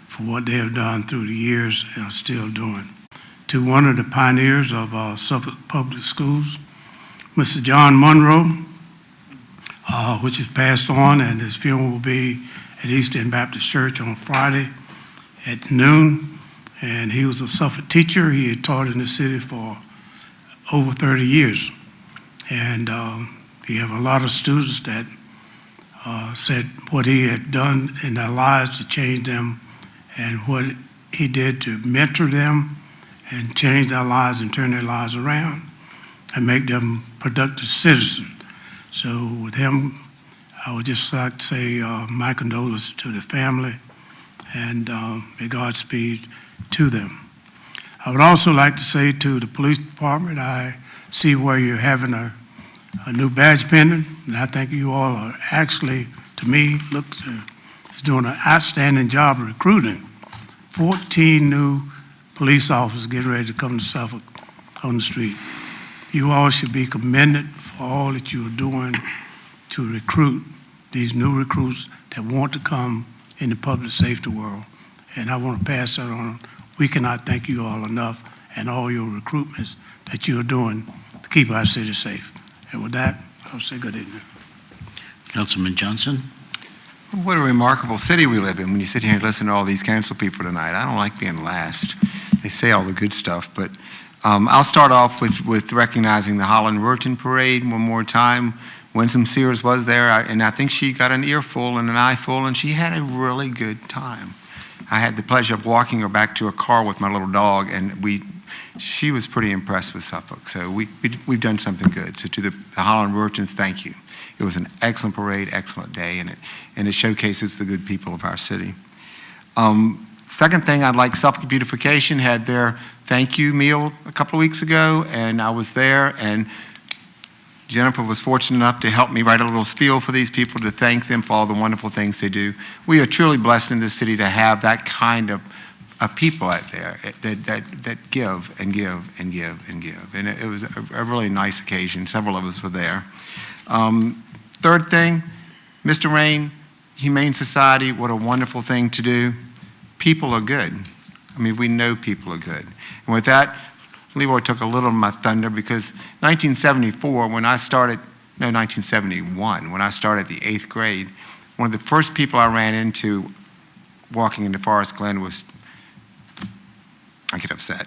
for what they have done through the years and are still doing. To one of the pioneers of Suffolk Public Schools, Mr. John Monroe, which is passed on, and his funeral will be at East End Baptist Church on Friday at noon. And he was a Suffolk teacher. He had taught in the city for over 30 years. And we have a lot of students that said what he had done in their lives to change them, and what he did to mentor them and change their lives and turn their lives around and make them productive citizens. So with him, I would just like to say my condolences to the family, and may Godspeed to them. I would also like to say to the police department, I see where you're having a new badge pending, and I think you all are actually, to me, is doing an outstanding job of recruiting. 14 new police officers getting ready to come to Suffolk on the street. You all should be commended for all that you are doing to recruit these new recruits that want to come in the public safety world. And I want to pass that on. We cannot thank you all enough, and all your recruitments that you're doing to keep our city safe. And with that, I'll say good evening.
Councilman Johnson?
What a remarkable city we live in when you sit here and listen to all these council people tonight. I don't like being last. they say all the good stuff, but I'll start off with recognizing the Holland Rurton Parade one more time. Winsome Sears was there, and I think she got an earful and an eyeful, and she had a really good time. I had the pleasure of walking her back to her car with my little dog, and she was pretty impressed with Suffolk. So we've done something good. So to the Holland Rurtons, thank you. It was an excellent parade, excellent day, and it showcases the good people of our city. Second thing, I'd like Suffolk Beautification had their thank you meal a couple of weeks ago, and I was there, and Jennifer was fortunate enough to help me write a little spiel for these people to thank them for all the wonderful things they do. We are truly blessed in this city to have that kind of people out there that give and give and give and give. And it was a really nice occasion. Several of us were there. Third thing, Mr. Rain, Humane Society, what a wonderful thing to do. People are good. I mean, we know people are good. And with that, Leroy took a little of my thunder because 1974, when I started, no, 1971, when I started the 8th grade, one of the first people I ran into walking into Forest Glen was, I get upset,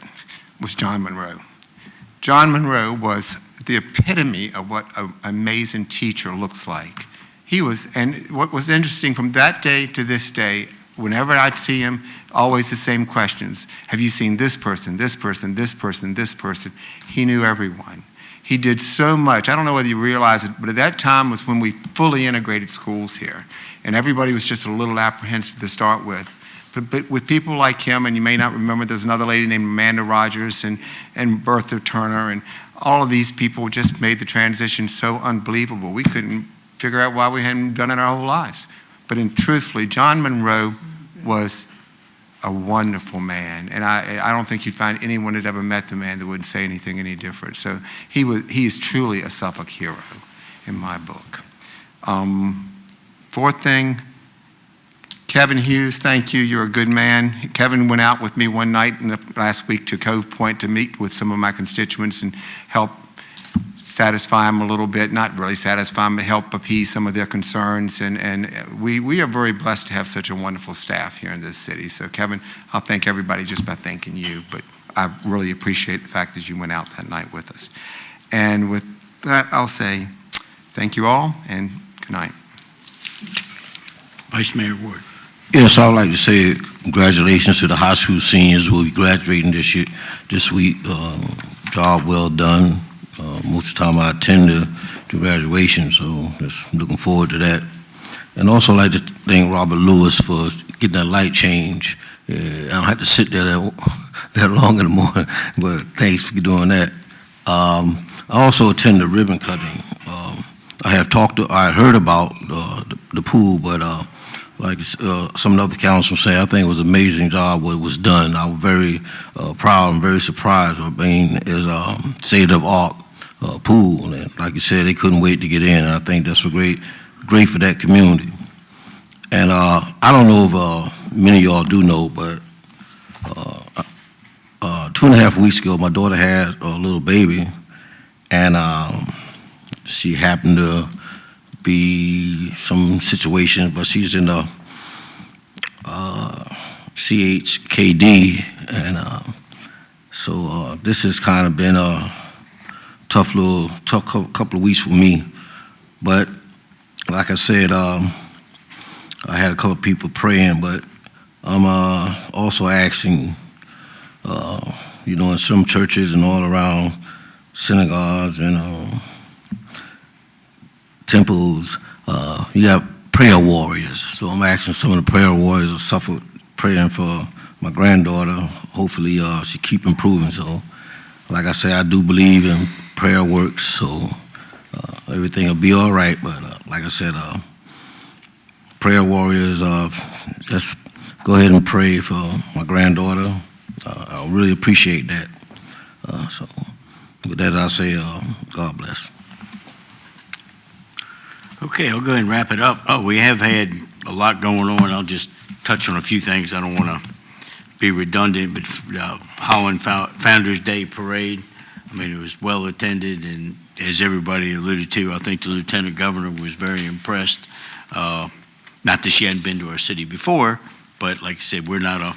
was John Monroe. John Monroe was the epitome of what an amazing teacher looks like. He was, and what was interesting from that day to this day, whenever I'd see him, always the same questions. Have you seen this person, this person, this person, this person? He knew everyone. He did so much. I don't know whether you realize it, but at that time was when we fully integrated schools here. And everybody was just a little apprehensive to start with. But with people like him, and you may not remember, there's another lady named Amanda Rogers and Bertha Turner, and all of these people just made the transition so unbelievable. We couldn't figure out why we hadn't done it our whole lives. But truthfully, John Monroe was a wonderful man, and I don't think you'd find anyone that ever met the man that wouldn't say anything any different. So he is truly a Suffolk hero in my book. Fourth thing, Kevin Hughes, thank you. You're a good man. Kevin went out with me one night last week to Cove Point to meet with some of my constituents and help satisfy them a little bit, not really satisfy them, but help appease some of their concerns. And we are very blessed to have such a wonderful staff here in this city. So Kevin, I'll thank everybody just by thanking you, but I really appreciate the fact that you went out that night with us. And with that, I'll say thank you all and good night.
Vice Mayor Ward.
Yes, I would like to say congratulations to the high school seniors who will be graduating this week. Job well done. Most of the time I attend the graduation, so just looking forward to that. And also like to thank Robert Lewis for getting that light change. I don't have to sit there that long in the morning, but thanks for doing that. I also attend the ribbon cutting. I had heard about the pool, but like some of the other councilmen say, I think it was an amazing job what was done. I was very proud and very surprised of being as state of art pool. And like you said, they couldn't wait to get in, and I think that's great for that community. And I don't know if many of y'all do know, but 2.5 weeks ago, my daughter had a little baby, and she happened to be some situation, but she's in the CHKD, and so this has kind of been a tough couple of weeks for me. But like I said, I had a couple of people praying, but I'm also asking, in some churches and all around synagogues and temples, you have prayer warriors. So I'm asking some of the prayer warriors of Suffolk, praying for my granddaughter. Hopefully she keep improving. So like I say, I do believe in prayer works, so everything will be all right. But like I said, prayer warriors, just go ahead and pray for my granddaughter. I really appreciate that. So with that, I'll say God bless.
Okay, I'll go ahead and wrap it up. We have had a lot going on. I'll just touch on a few things. I don't want to be redundant, but Holland Founders Day Parade, I mean, it was well attended, and as everybody alluded to, I think the Lieutenant Governor was very impressed. Not that she hadn't been to our city before, but like I said, we're not a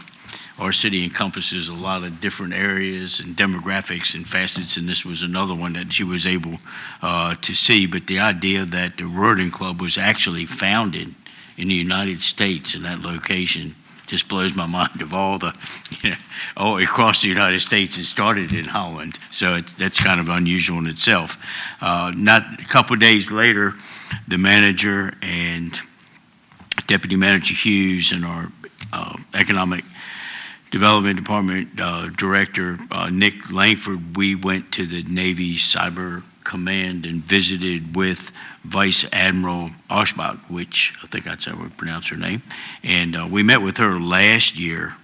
our city encompasses a lot of different areas and demographics and facets, and this was another one that she was able to see. But the idea that the Rotary Club was actually founded in the United States in that location just blows my mind. Of all the, all across the United States, it started in Holland. So that's kind of unusual in itself. Not a couple of days later, the manager and Deputy Manager Hughes and our Economic Development Department Director, Nick Langford, we went to the Navy Cyber Command and visited with Vice Admiral Oshbach, which I think that's how we pronounce her name. And we met with her last year,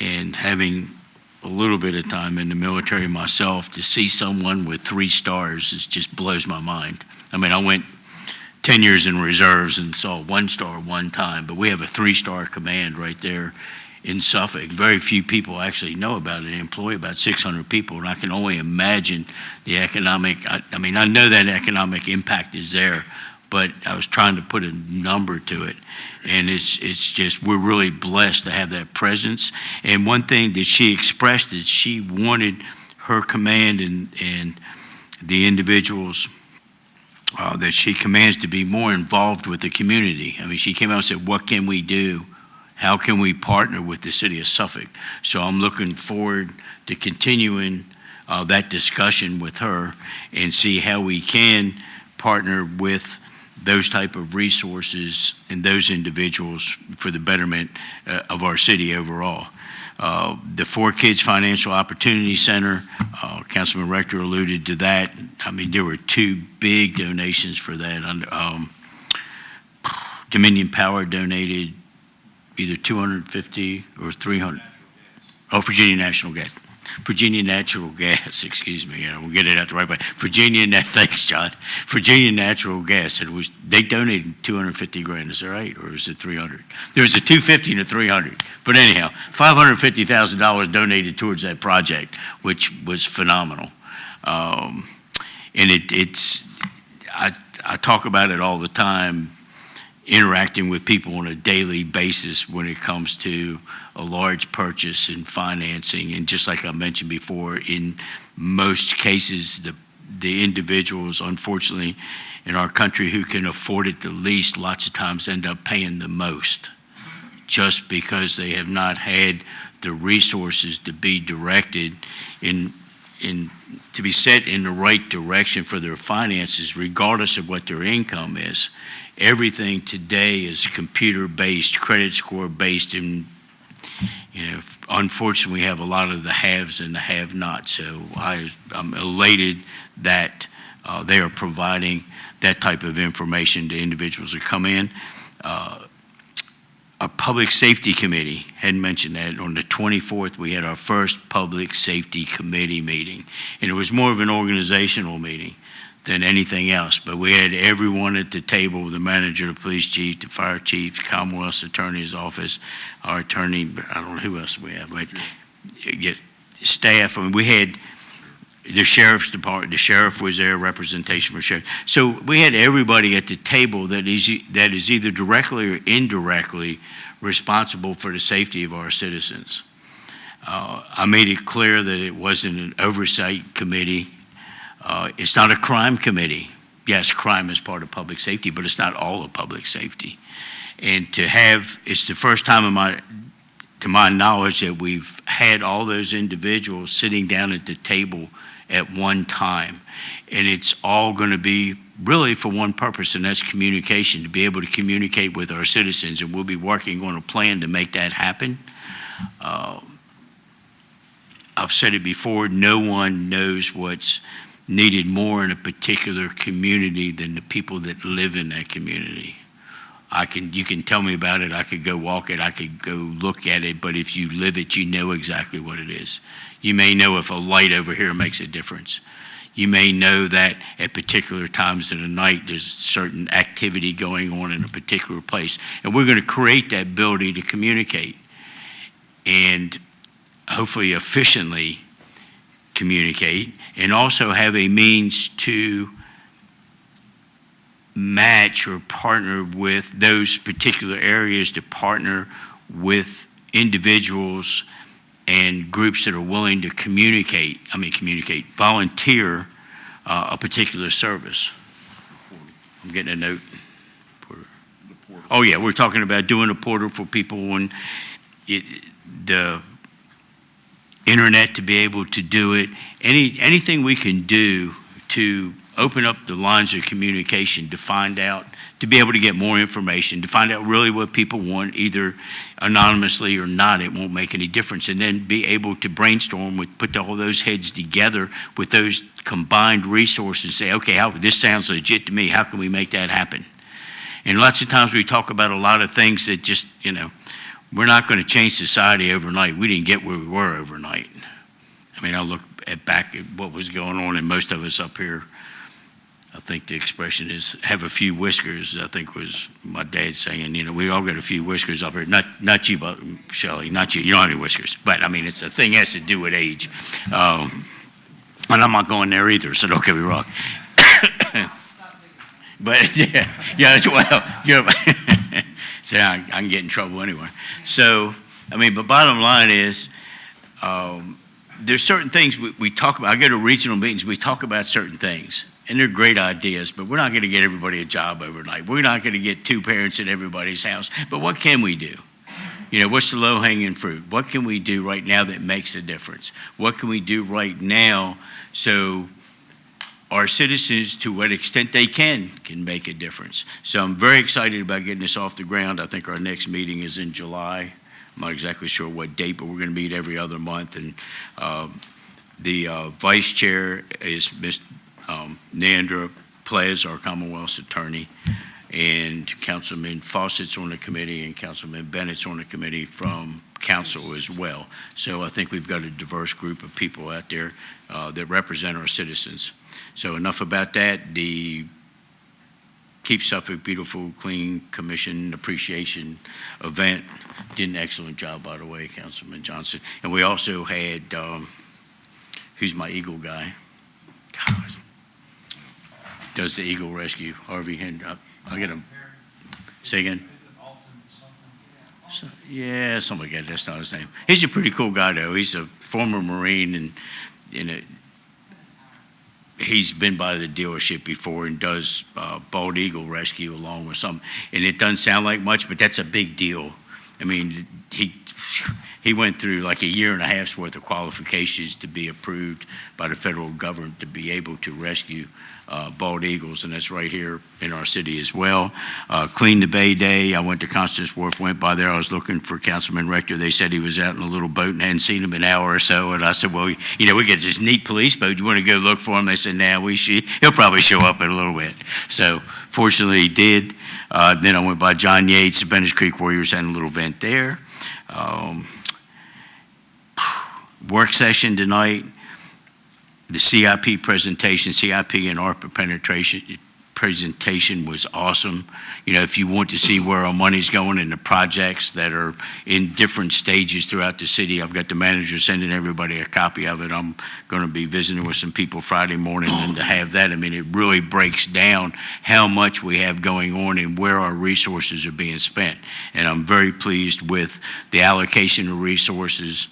and having a little bit of time in the military myself, to see someone with 3 stars is just blows my mind. I mean, I went 10 years in reserves and saw 1 star one time, but we have a 3-star command right there in Suffolk. Very few people actually know about it. They employ about 600 people, and I can only imagine the economic, I mean, I know that economic impact is there, but I was trying to put a number to it. And it's just, we're really blessed to have that presence. And one thing that she expressed is she wanted her command and the individuals that she commands to be more involved with the community. I mean, she came out and said, what can we do? How can we partner with the city of Suffolk? So I'm looking forward to continuing that discussion with her and see how we can partner with those type of resources and those individuals for the betterment of our city overall. The 4Kids Financial Opportunity Center, Councilman Rector alluded to that. I mean, there were 2 big donations for that. Dominion Power donated either 250 or 300. Oh, Virginia Natural Gas. Virginia Natural Gas, excuse me, we'll get it out the right way. Thanks, John. Virginia Natural Gas, they donated 250 grand, is that right? Or is it 300? There's a 250 and a 300. But anyhow, $550,000 donated towards that project, which was phenomenal. And I talk about it all the time, interacting with people on a daily basis when it comes to a large purchase and financing. And just like I mentioned before, in most cases, the individuals, unfortunately, in our country who can afford it the least, lots of times end up paying the most, just because they have not had the resources to be directed to be set in the right direction for their finances, regardless of what their income is. Everything today is computer-based, credit score-based, and unfortunately, we have a lot of the haves and the have-nots. So I'm elated that they are providing that type of information to individuals who come in. Our Public Safety Committee, hadn't mentioned that, on the 24th, we had our first Public Safety Committee meeting. And it was more of an organizational meeting than anything else. But we had everyone at the table, the manager, the police chief, the fire chief, the Commonwealth's attorney's office, our attorney, I don't know who else we have, but staff. I mean, we had the sheriff's department, the sheriff was there, representation for sheriff. So we had everybody at the table that is either directly or indirectly responsible for the safety of our citizens. I made it clear that it wasn't an oversight committee. It's not a crime committee. Yes, crime is part of public safety, but it's not all of public safety. And it's the first time to my knowledge that we've had all those individuals sitting down at the table at one time. And it's all going to be really for one purpose, and that's communication, to be able to communicate with our citizens. And we'll be working on a plan to make that happen. I've said it before, no one knows what's needed more in a particular community than the people that live in that community. You can tell me about it, I could go walk it, I could go look at it, but if you live it, you know exactly what it is. You may know if a light over here makes a difference. You may know that at particular times of the night, there's certain activity going on in a particular place. And we're going to create that ability to communicate and hopefully efficiently communicate, and also have a means to match or partner with those particular areas, to partner with individuals and groups that are willing to volunteer a particular service. I'm getting a note. Oh, yeah, we're talking about doing a portal for people on the internet to be able to do it. Anything we can do to open up the lines of communication to find out, to be able to get more information, to find out really what people want, either anonymously or not, it won't make any difference. And then be able to brainstorm put all those heads together with those combined resources, say, okay, this sounds legit to me, how can we make that happen? And lots of times we talk about a lot of things that just, we're not going to change society overnight. We didn't get where we were overnight. I mean, I look back at what was going on, and most of us up here, I think the expression is have a few whiskers, I think was my dad saying, we all got a few whiskers up here. Not you, but Shelley, not you. You don't have any whiskers. But, I mean, it's a thing that has to do with age. And I'm not going there either, so don't get me wrong. But, so I can get in trouble anyway. So, I mean, but bottom line is, there's certain things we talk about. I go to regional meetings, we talk about certain things. And they're great ideas, but we're not going to get everybody a job overnight. We're not going to get 2 parents in everybody's house. But what can we do? What's the low-hanging fruit? What can we do right now that makes a difference? What can we do right now so our citizens, to what extent they can make a difference? So I'm very excited about getting this off the ground. I think our next meeting is in July. I'm not exactly sure what date, but we're going to meet every other month. And the vice chair is Ms. Neandra Plez, our Commonwealth's attorney, and Councilman Fawcett's on the committee, and Councilman Bennett's on the committee from council as well. So I think we've got a diverse group of people out there that represent our citizens. So enough about that. The Keep Suffolk Beautiful, Clean Commission Appreciation event did an excellent job, by the way, Councilman Johnson. And we also had, who's my Eagle guy? God, does the Eagle Rescue, Harvey Hendrick. I'll get him. Say again? Yeah, something like that. That's not his name. He's a pretty cool guy, though. He's a former Marine, and he's been by the dealership before and does bald eagle rescue along with some. And it doesn't sound like much, but that's a big deal. I mean, he went through like a year and a half's worth of qualifications to be approved by the federal government to be able to rescue bald eagles, and that's right here in our city as well. Clean the Bay Day, I went to Constance Wharf, went by there. I was looking for Councilman Rector. They said he was out in a little boat and hadn't seen him in an hour or so, and I said, well, we got this neat police boat. You want to go look for him? They said, nah, he'll probably show up in a little bit. So fortunately he did. Then I went by John Yates, the Bennett Creek Warriors had a little event there. Work session tonight, the CIP presentation, CIP and ARPA presentation was awesome. If you want to see where our money's going in the projects that are in different stages throughout the city, I've got the manager sending everybody a copy of it. I'm going to be visiting with some people Friday morning, and to have that, I mean, it really breaks down how much we have going on and where our resources are being spent. And I'm very pleased with the allocation of resources,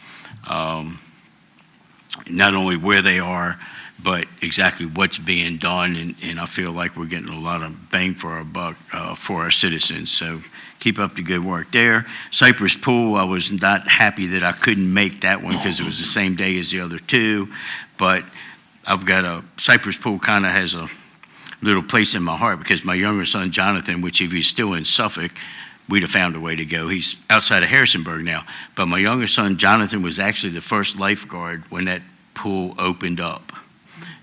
not only where they are, but exactly what's being done, and I feel like we're getting a lot of bang for our buck for our citizens. So keep up the good work there. Cypress Pool, I was not happy that I couldn't make that one because it was the same day as the other two, but I've got Cypress Pool kind of has a little place in my heart because my younger son, Jonathan, which if he's still in Suffolk, we'd have found a way to go. He's outside of Harrisonburg now. But my younger son, Jonathan, was actually the first lifeguard when that pool opened up.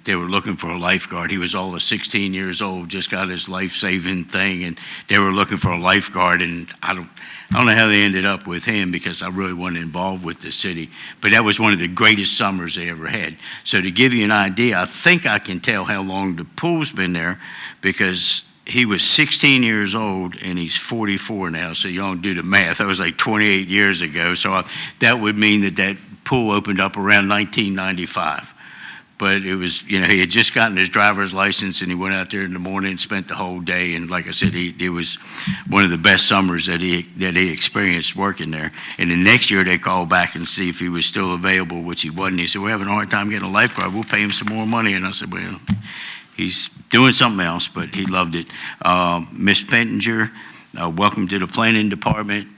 They were looking for a lifeguard. He was all of 16 years old, just got his life-saving thing, and they were looking for a lifeguard, and I don't know how they ended up with him because I really wasn't involved with the city. But that was one of the greatest summers they ever had. So to give you an idea, I think I can tell how long the pool's been there because he was 16 years old and he's 44 now, so y'all do the math. That was like 28 years ago, so that would mean that pool opened up around 1995. But it was, he had just gotten his driver's license, and he went out there in the morning and spent the whole day. And like I said, it was one of the best summers that he experienced working there. And the next year, they called back and see if he was still available, which he wasn't. He said, "We're having a hard time getting a lifeguard. We'll pay him some more money." And I said, "Well, he's doing something else," but he loved it. Ms. Pettinger, welcome to the planning department.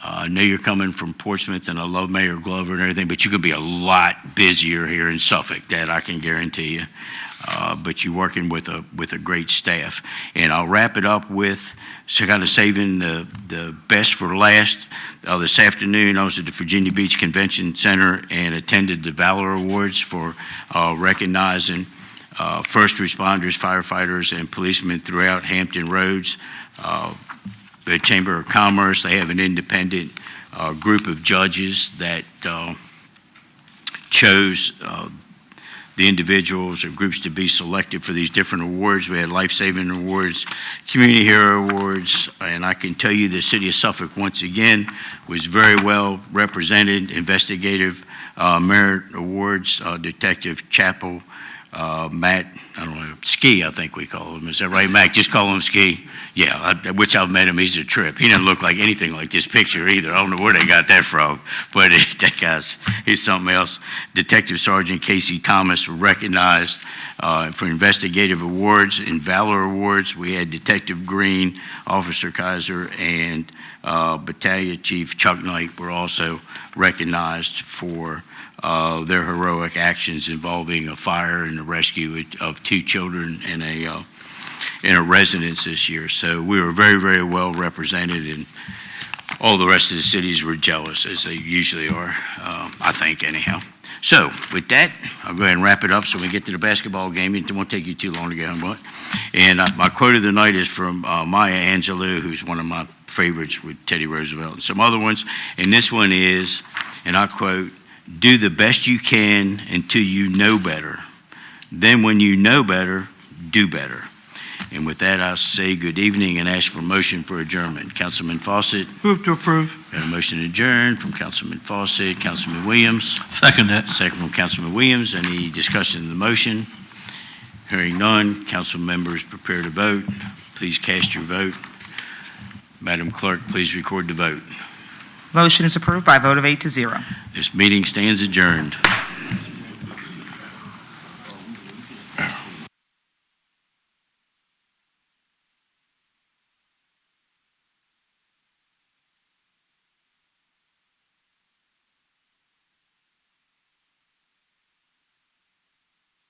I know you're coming from Portsmouth, and I love Mayor Glover and everything, but you could be a lot busier here in Suffolk, that I can guarantee you. But you're working with a great staff. And I'll wrap it up with, so kind of saving the best for last. This afternoon, I was at the Virginia Beach Convention Center and attended the Valor Awards for recognizing first responders, firefighters, and policemen throughout Hampton Roads. The Chamber of Commerce, they have an independent group of judges that chose the individuals or groups to be selected for these different awards. We had life-saving awards, community hero awards, and I can tell you the city of Suffolk, once again, was very well represented. Investigative merit awards, Detective Chappell, Matt, I don't know, Ski, I think we call him. Is that right, Mac? Just call him Ski? Yeah, which I've met him. He's a trip. He doesn't look like anything like this picture either. I don't know where they got that from, but that he's something else. Detective Sergeant Casey Thomas were recognized for investigative awards and Valor Awards. We had Detective Green, Officer Kaiser, and Battalion Chief Chuck Knight were also recognized for their heroic actions involving a fire and the rescue of 2 children in a residence this year. So we were very, very well represented, and all the rest of the cities were jealous, as they usually are, I think, anyhow. So with that, I'll go ahead and wrap it up so we get to the basketball game. It won't take you too long to get home, and my quote of the night is from Maya Angelou, who's one of my favorites with Teddy Roosevelt and some other ones. And this one is, and I quote, "Do the best you can until you know better. Then when you know better, do better." And with that, I'll say good evening and ask for motion for adjournment. Councilman Fawcett.
Move to approve.
Got a motion to adjourn from Councilman Fawcett. Councilman Williams.
Second that.
Second from Councilman Williams. Any discussion of the motion? Hearing none, council members prepare to vote. Please cast your vote. Madam Clerk, please record the vote.
Motion is approved by a vote of 8-0.
This meeting stands adjourned.